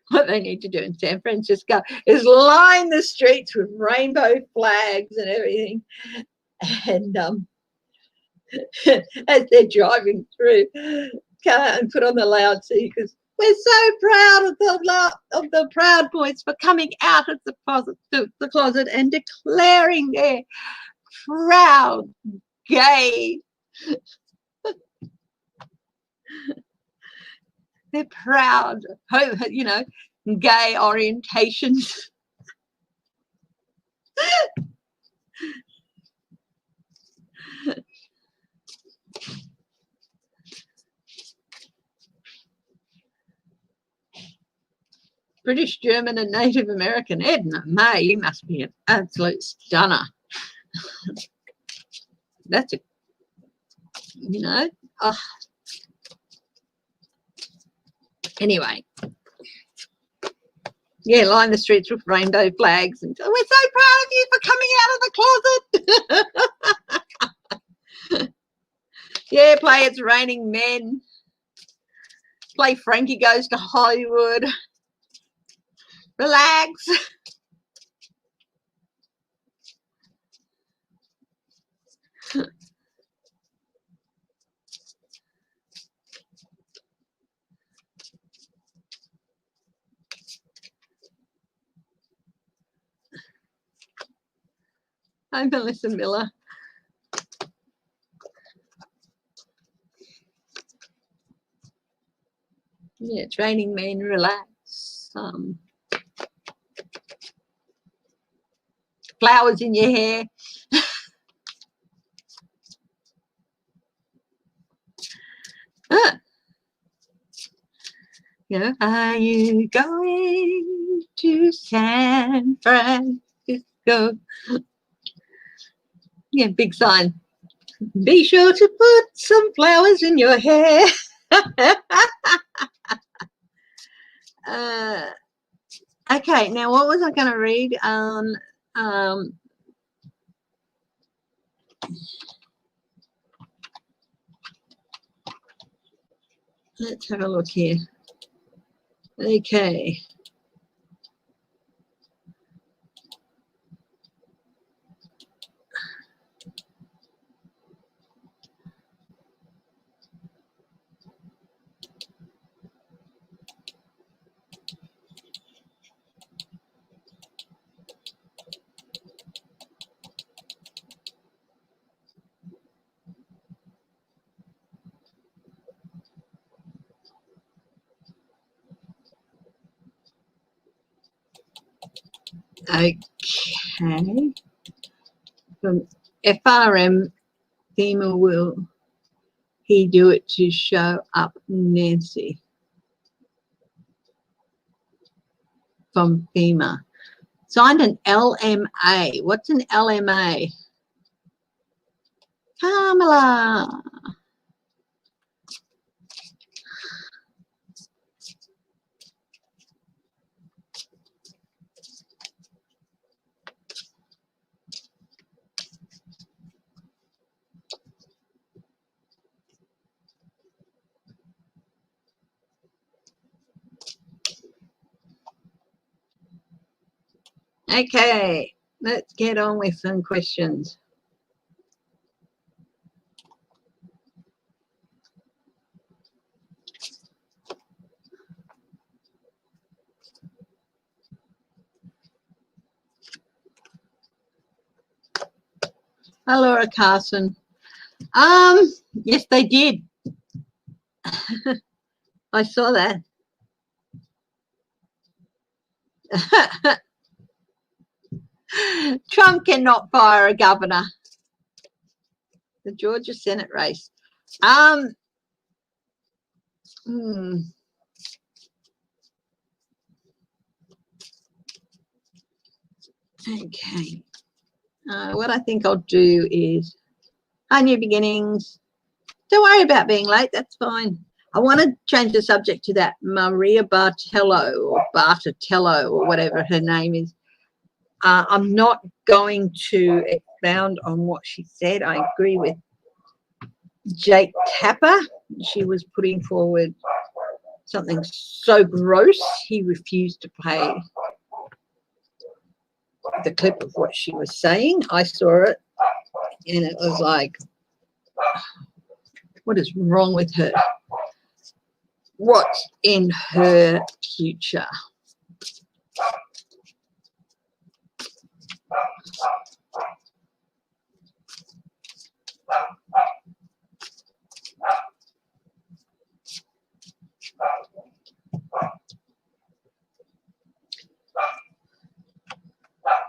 What they need to do in San Francisco is line the streets with rainbow flags and everything, and as they're driving through, and put on the loudspeakers, we're so proud of the Proud Boys for coming out of the closet and declaring their proud gay. They're proud, you know, gay orientations. British, German, and Native American. Edna May, you must be an absolute stunner. That's a, you know. Oh. Anyway, yeah, line the streets with rainbow flags, and we're so proud of you for coming out of the closet. Yeah, play It's Raining Men. Play Frankie Goes to Hollywood. Relax. I'm Melissa Miller. Yeah, It's Raining Men, relax. Flowers in your hair. You know, are you going to San Francisco? Yeah, big sign. Be sure to put some flowers in your hair. Okay, now what was I going to read? Let's have a look here. Okay. Okay. From FRM, FEMA, will he do it to show up Nancy? From FEMA. Signed an LMA. What's an LMA? Kamala. Okay, let's get on with some questions. Hi, Laura Carson. Yes, they did. I saw that. Trump cannot fire a governor. The Georgia Senate race. Okay. What I think I'll do is, hi, New Beginnings. Don't worry about being late. That's fine. I want to change the subject to that Maria Bartiromo or whatever her name is. I'm not going to expound on what she said. I agree with Jake Tapper. She was putting forward something so gross, he refused to pay the clip of what she was saying. I saw it, and it was like, what is wrong with her? What's in her future?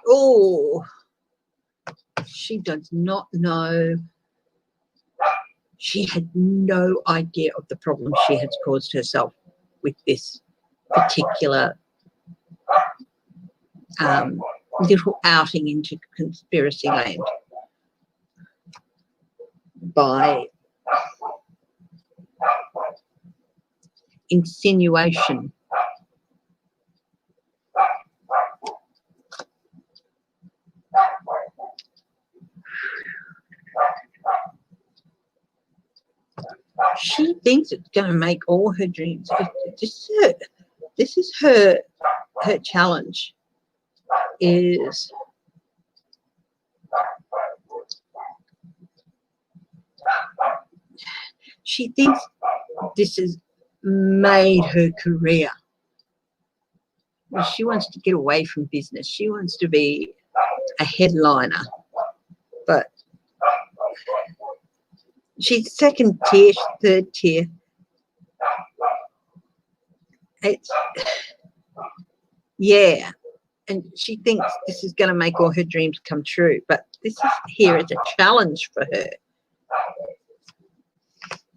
Oh, she does not know. She had no idea of the problem she has caused herself with this particular little outing into conspiracy land by insinuation. She thinks it's going to make all her dreams. This is her challenge. Is she thinks this has made her career. Well, she wants to get away from business. She wants to be a headliner, but she's second tier, third tier. It's, yeah, and she thinks this is going to make all her dreams come true, but this is here as a challenge for her.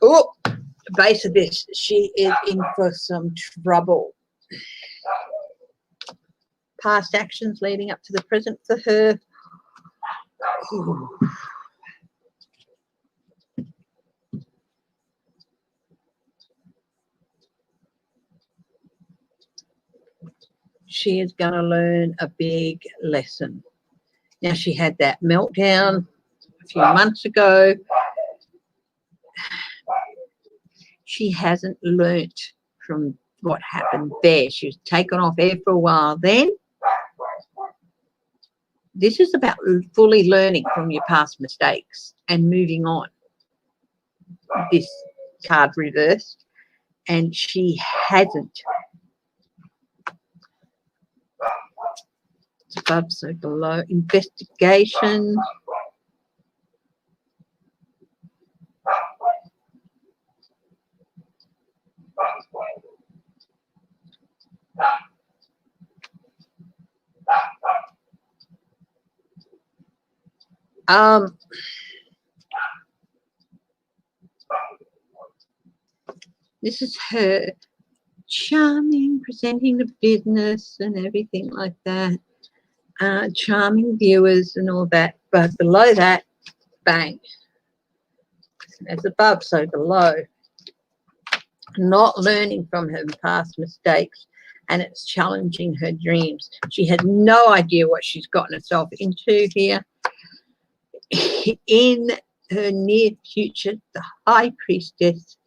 Oh, base of this, she is in for some trouble. Past actions leading up to the present for her. Ooh. She is going to learn a big lesson. Now, she had that meltdown a few months ago. She hasn't learnt from what happened there. She was taken off air for a while then. This is about fully learning from your past mistakes and moving on. This card reversed, and she hasn't. It's above, so below. Investigation. This is her charming, presenting the business and everything like that. Charming viewers and all that. But below that, bang. As above, so below. Not learning from her past mistakes, and it's challenging her dreams. She has no idea what she's gotten herself into here. In her near future, the High Priestess.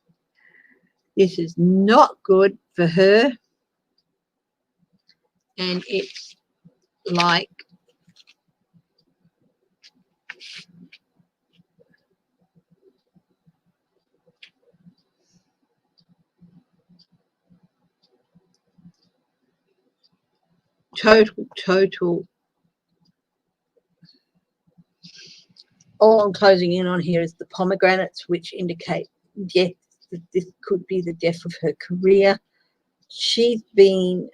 This is not good for her, and it's like total. All I'm closing in on here is the pomegranates, which indicate death, that this could be the death of her career. She's been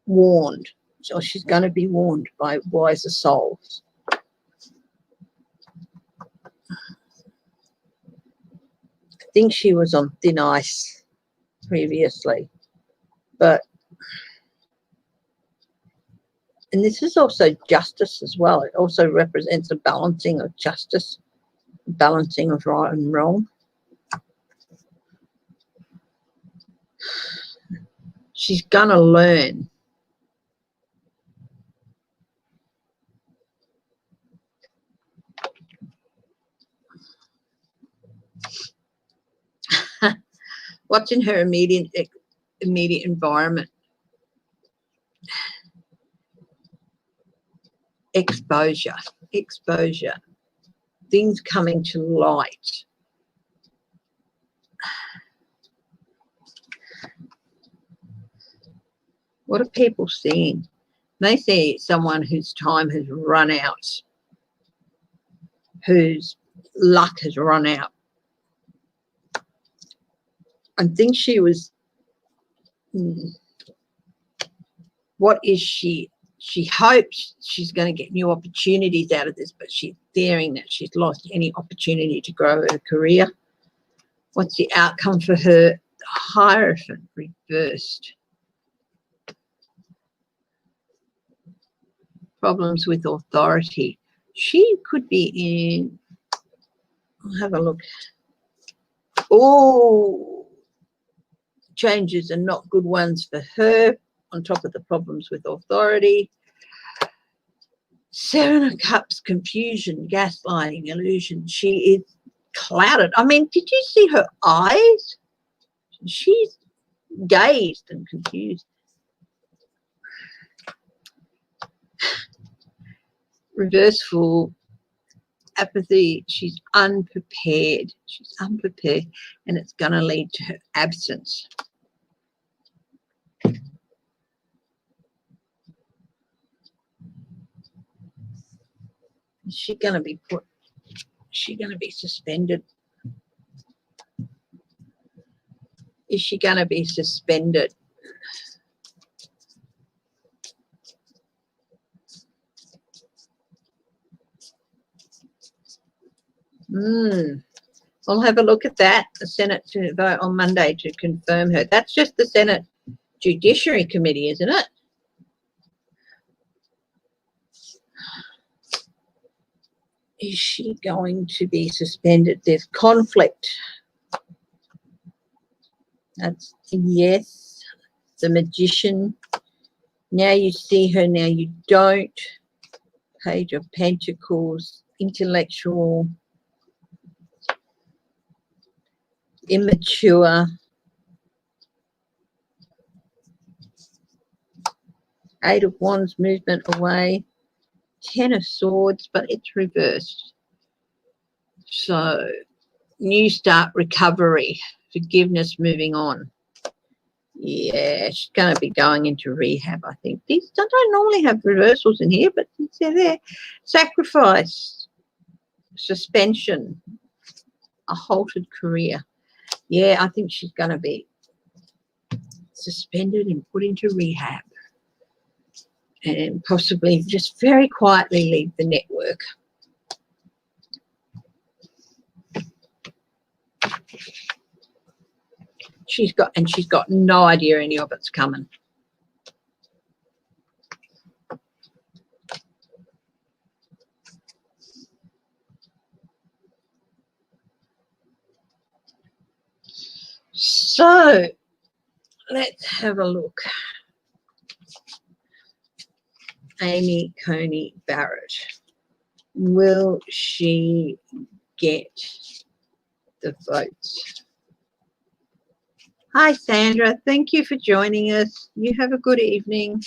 warned, or she's going to be warned by wiser souls. I think she was on thin ice previously, and this is also justice as well. It also represents a balancing of justice, balancing of right and wrong. She's going to learn. What's in her immediate environment? Exposure. Things coming to light. What are people seeing? They see someone whose time has run out, whose luck has run out. I think she was, what is she? She hopes she's going to get new opportunities out of this, but she's fearing that she's lost any opportunity to grow her career. What's the outcome for her? The Hierophant reversed. Problems with authority. She could be in, I'll have a look. Oh, changes are not good ones for her, on top of the problems with authority. Seven of Cups, confusion, gaslighting, illusion. She is clouded. I mean, did you see her eyes? She's dazed and confused. Reverseful, apathy. She's unprepared. And it's going to lead to her absence. Is she going to be suspended? Is she going to be suspended? I'll have a look at that. The Senate to vote on Monday to confirm her. That's just the Senate Judiciary Committee, isn't it? Is she going to be suspended? There's conflict. That's a yes. The Magician. Now you see her, now you don't. Page of Pentacles. Intellectual. Immature. Eight of Wands, movement away. 10 of Swords, but it's reversed. So, new start, recovery, forgiveness, moving on. Yeah, she's going to be going into rehab, I think. These don't normally have reversals in here, but they're there. Sacrifice, suspension, a halted career. Yeah, I think she's going to be suspended and put into rehab. And possibly just very quietly leave the network. She's got no idea any of it's coming. So let's have a look. Amy Coney Barrett. Will she get the votes? Hi, Sandra. Thank you for joining us. You have a good evening.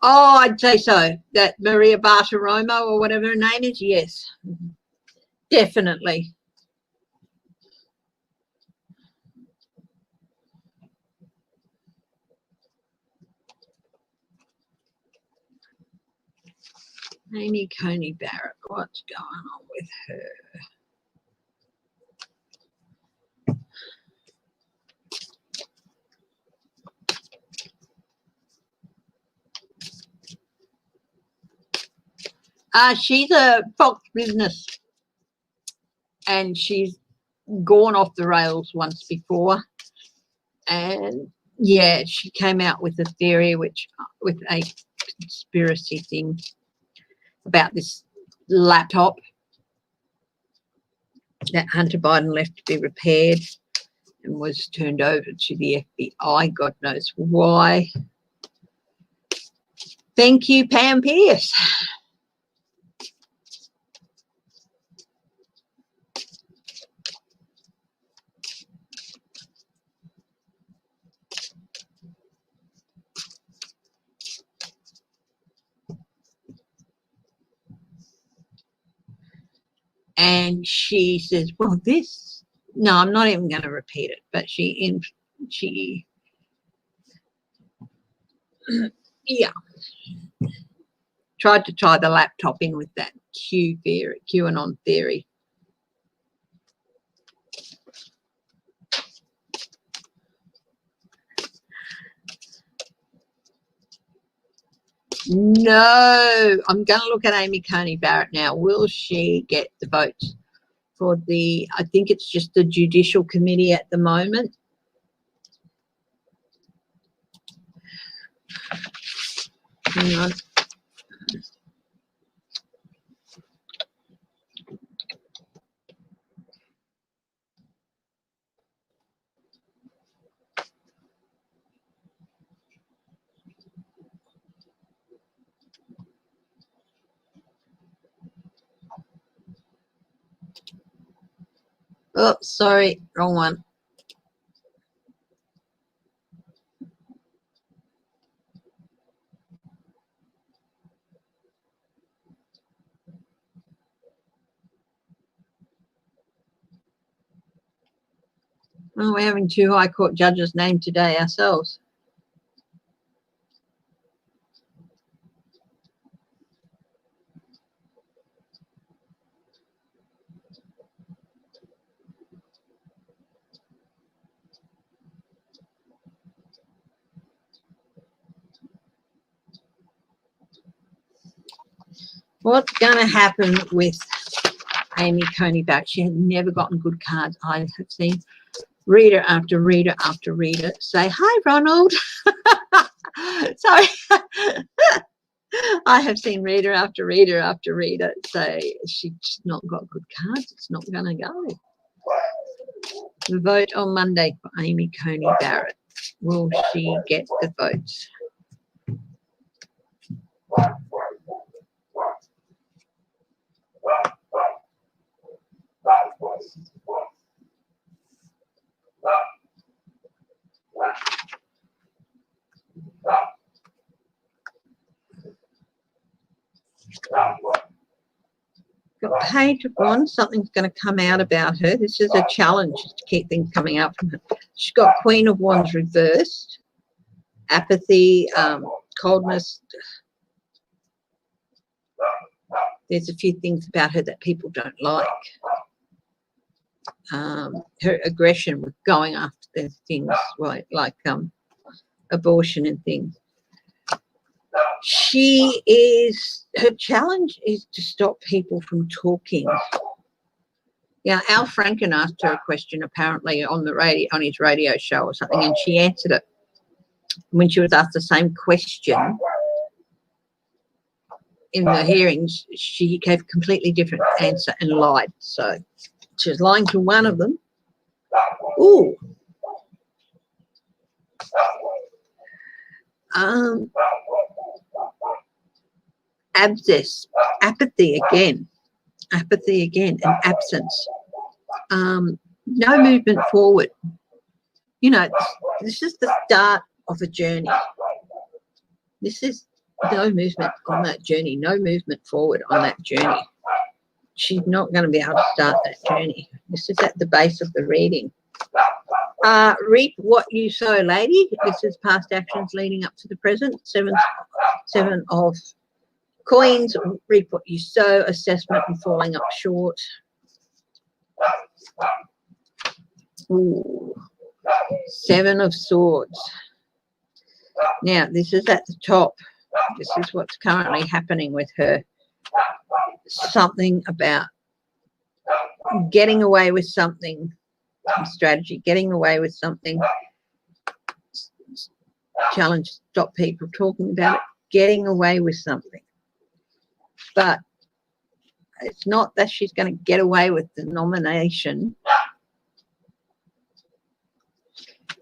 Oh, I'd say so. That Maria Bartiromo or whatever her name is, yes, definitely. Amy Coney Barrett, what's going on with her? She's a Fox business, and she's gone off the rails once before. And yeah, she came out with a theory, with a conspiracy thing about this laptop that Hunter Biden left to be repaired and was turned over to the FBI. God knows why. Thank you, Pam Pierce. And she says, well, this, no, I'm not even going to repeat it, but she yeah, tried to tie the laptop in with that QAnon theory. No, I'm going to look at Amy Coney Barrett now. Will she get the votes for the, I think it's just the Judicial Committee at the moment. Hang on. Oh, sorry, wrong one. Oh, we're having 2 High Court judges named today ourselves. What's going to happen with Amy Coney Barrett? She has never gotten good cards. I have seen reader after reader after reader say, hi, Ronald. Sorry. I have seen reader after reader after reader say she's not got good cards. It's not going to go. The vote on Monday for Amy Coney Barrett. Will she get the votes? Got page 1, something's going to come out about her. This is a challenge to keep things coming out from her. She's got Queen of Wands reversed, apathy, coldness. There's a few things about her that people don't like. Her aggression with going after things like abortion and things. Her challenge is to stop people from talking. Yeah, Al Franken asked her a question apparently on the radio, on his radio show or something, and she answered it. When she was asked the same question, in the hearings, she gave a completely different answer and lied. So she was lying to one of them. Ooh. Abscess, apathy again, and absence. No movement forward. You know, this is the start of a journey. This is no movement on that journey, no movement forward on that journey. She's not going to be able to start that journey. This is at the base of the reading. Reap what you sow, lady. This is past actions leading up to the present. Seven of coins. Reap what you sow. Assessment and falling up short. Ooh. 7 of swords. Now, this is at the top. This is what's currently happening with her. Something about getting away with something. Strategy, getting away with something. Challenge, stop people talking about it. Getting away with something. But it's not that she's going to get away with the nomination.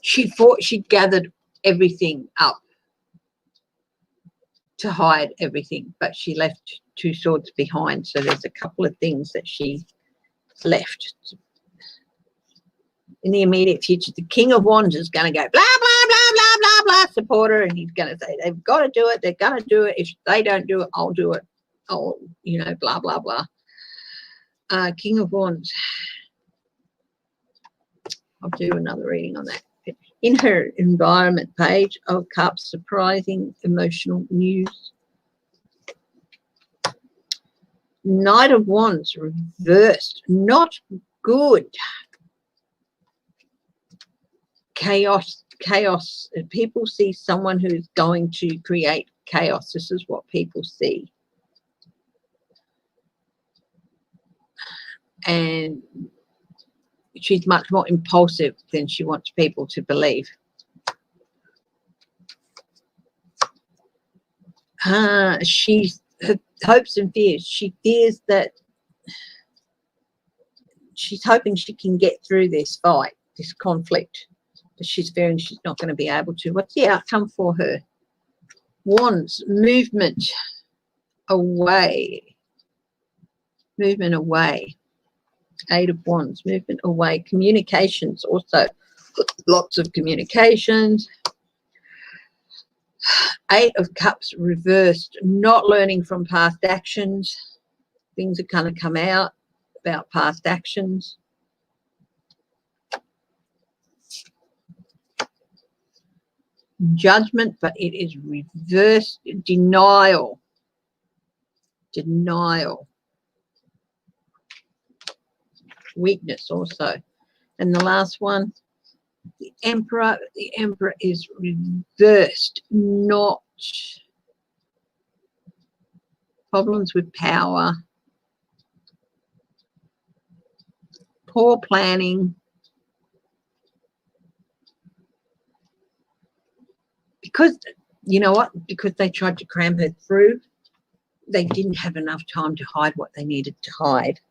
She thought she gathered everything up to hide everything, but she left 2 swords behind. So there's a couple of things that she left. In the immediate future, the King of Wands is going to go blah, blah, blah, blah, blah, blah, support her, and he's going to say, they've got to do it. They're going to do it. If they don't do it, I'll do it. Oh, you know, blah, blah, blah. King of Wands. I'll do another reading on that. In her environment, Page of Cups, surprising emotional news. Knight of Wands reversed, not good. Chaos. People see someone who's going to create chaos. This is what people see. And she's much more impulsive than she wants people to believe. She's her hopes and fears. She fears that she's hoping she can get through this fight, this conflict, but she's fearing she's not going to be able to. What's the outcome for her? Wands, movement away. Movement away. 8 of Wands, movement away. Communications also. Lots of communications. 8 of Cups reversed. Not learning from past actions. Things are going to come out about past actions. Judgment, but it is reversed. Denial. Weakness also. And the last one, the Emperor. The Emperor is reversed. Not problems with power. Poor planning. Because, you know what? Because they tried to cram her through, they didn't have enough time to hide what they needed to hide.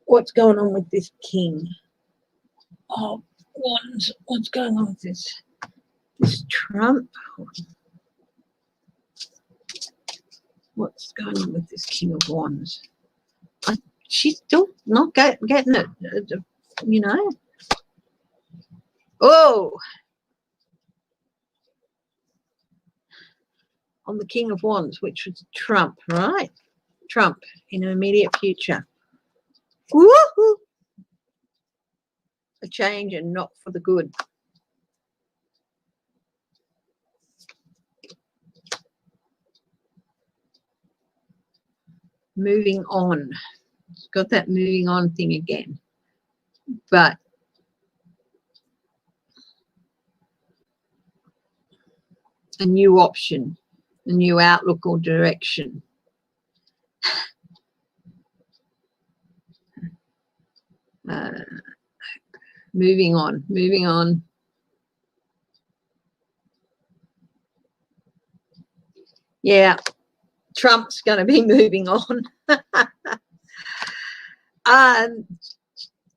What's going on with this King of Wands? What's going on with this Trump? What's going on with this King of Wands? She's still not getting it, you know. Oh, on the King of Wands, which was Trump, right? Trump in the immediate future. Woohoo! A change and not for the good. Moving on. It's got that moving on thing again. But a new option, a new outlook or direction. Moving on. Yeah, Trump's going to be moving on.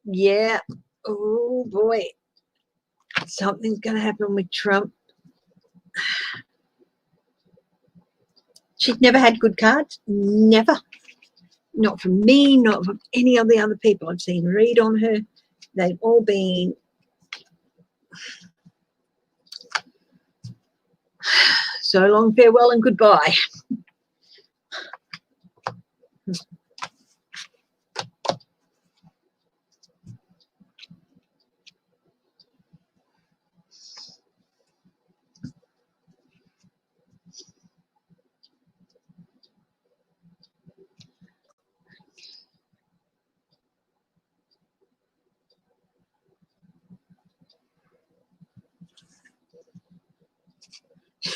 Yeah. Oh, boy. Something's going to happen with Trump. She's never had good cards. Never. Not from me, not from any of the other people I've seen read on her. They've all been so long, farewell and goodbye.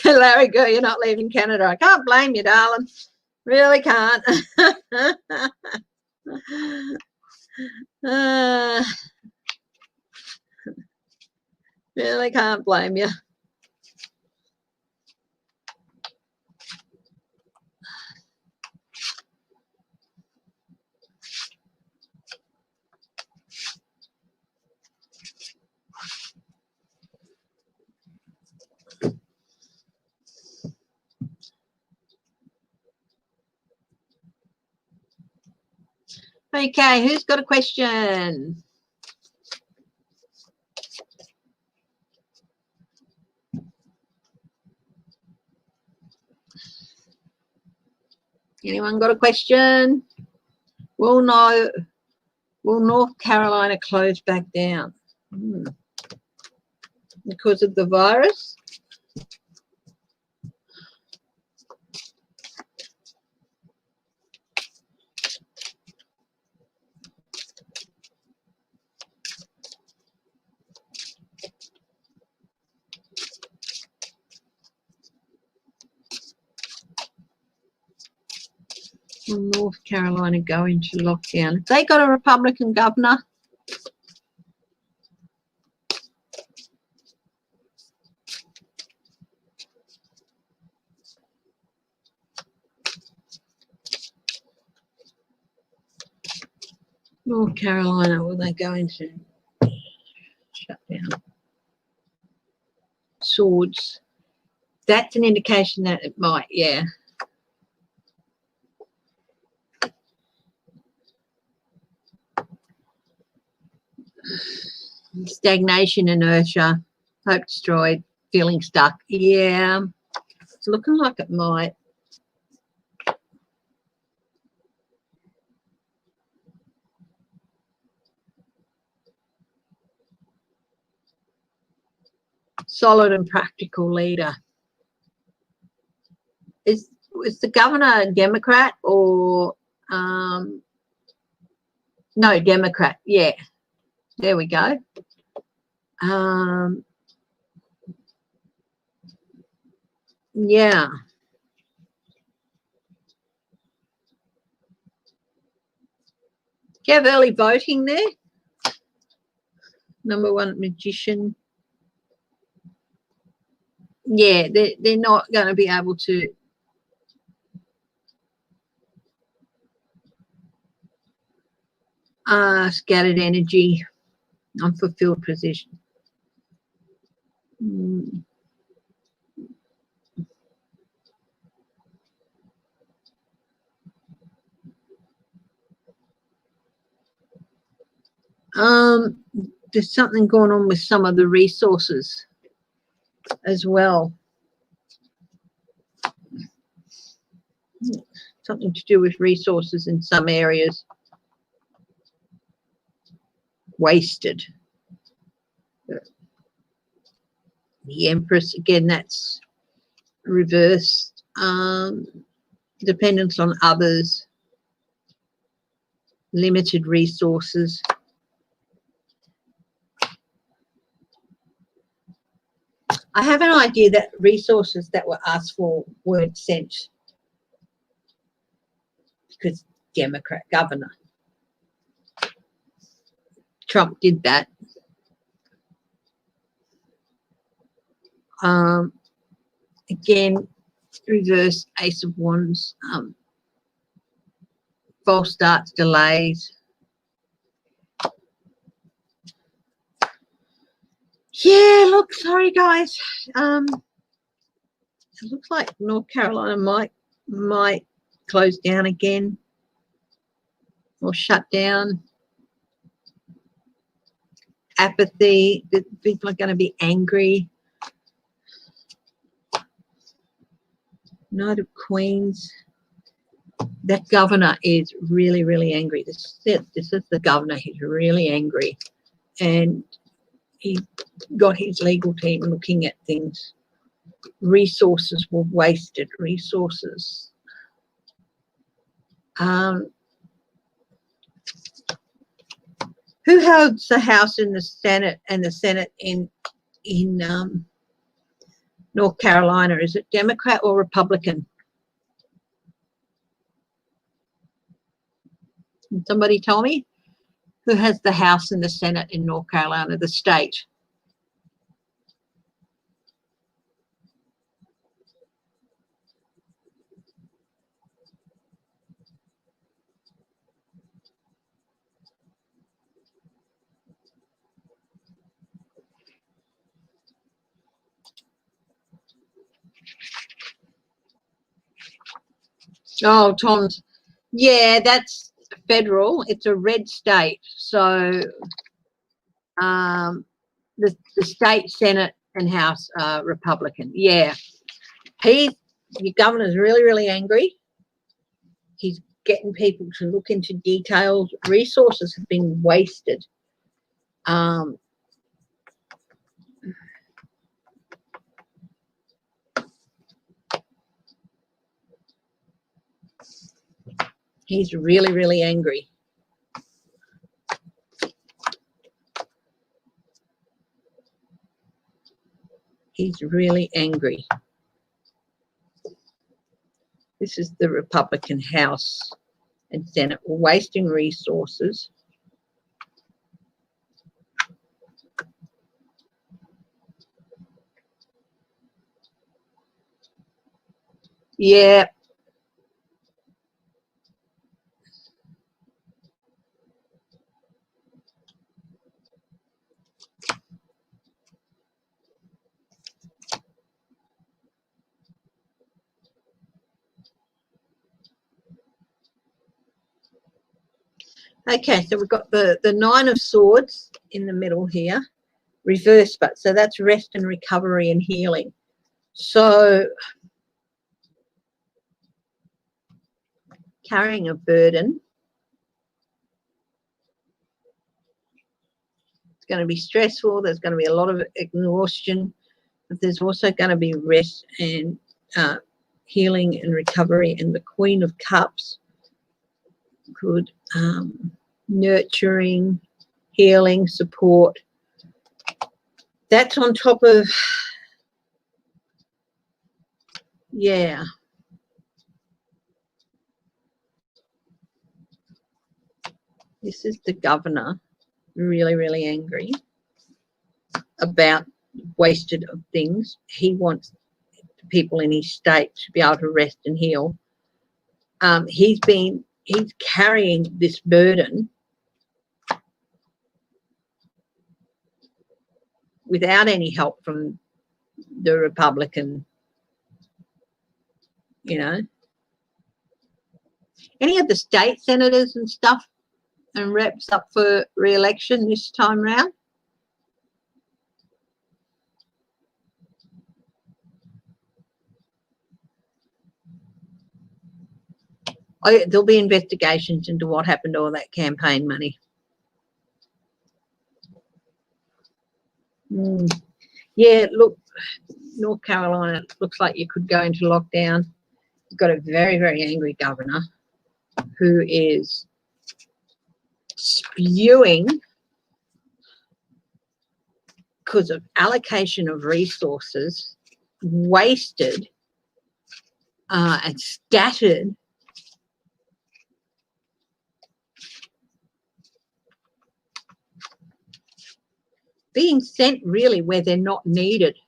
Larry, girl, you're not leaving Canada. I can't blame you, darling. Really can't. Really can't blame you. Okay, who's got a question? Anyone got a question? Will North Carolina close back down? Because of the virus? Will North Carolina go into lockdown? They got a Republican governor. North Carolina, will they go into shutdown? Swords. That's an indication that it might, yeah. Stagnation, inertia, hope destroyed, feeling stuck. Yeah, it's looking like it might. Solid and practical leader. Is the governor a Democrat or no, Democrat? Yeah, there we go. Yeah. Do you have early voting there? Number one, magician. Yeah, they're not going to be able to. Scattered energy, unfulfilled position. There's something going on with some of the resources as well. Something to do with resources in some areas. Wasted. The Empress, again, that's reversed. Dependence on others. Limited resources. I have an idea that resources that were asked for weren't sent because Democrat governor. Trump did that. Again, reverse Ace of Wands, false starts, delays. Yeah, look, sorry guys. It looks like North Carolina might close down again or shut down. Apathy, the people are going to be angry. Knight of Queens. That governor is really, really angry. This is the governor. He's really angry. And he got his legal team looking at things. Resources were wasted. Resources. Who holds the House in the Senate and the Senate in North Carolina? Is it Democrat or Republican? Can somebody tell me? Who has the House and the Senate in North Carolina, the state? Oh, Tom's. Yeah, that's federal. It's a red state. So the state Senate and House are Republican. Yeah. Your governor's really, really angry. He's getting people to look into details. Resources have been wasted. He's really, really angry. He's really angry. This is the Republican House and Senate. We're wasting resources. Yeah. Okay, so we've got the Nine of Swords in the middle here, reverse, but so that's rest and recovery and healing. So carrying a burden. It's going to be stressful. There's going to be a lot of exhaustion, but there's also going to be rest and healing and recovery. And the Queen of Cups, good nurturing, healing, support. That's on top of, yeah. This is the governor, really, really angry about wasted of things. He wants people in his state to be able to rest and heal. He's carrying this burden without any help from the Republican, you know. Any of the state senators and stuff and reps up for re-election this time round? Oh, there'll be investigations into what happened to all that campaign money. Yeah, look, North Carolina looks like you could go into lockdown. You've got a very, very angry governor who is spewing because of allocation of resources, wasted and scattered. Being sent really where they're not needed.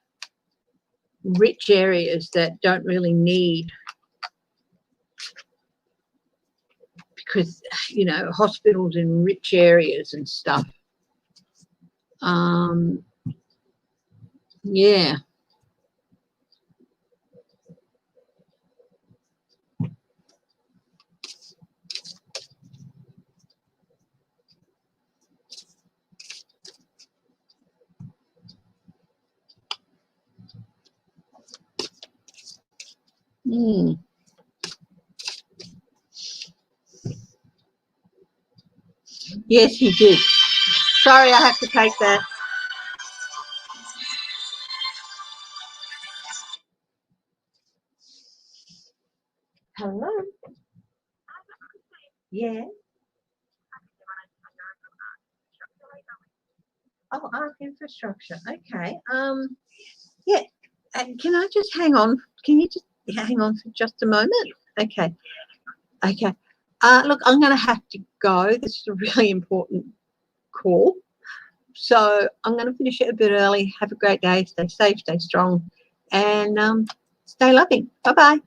rich areas that don't really need, because, you know, hospitals in rich areas and stuff. Yeah. Mm. Yes, he did. Sorry, I have to take that. Hello. Yeah. Oh, art infrastructure. Okay. Yeah. Can I just hang on? Can you just hang on for just a moment? Okay. Okay. Look, I'm going to have to go. This is a really important call. So I'm going to finish it a bit early. Have a great day. Stay safe, stay strong, and stay loving. Bye-bye.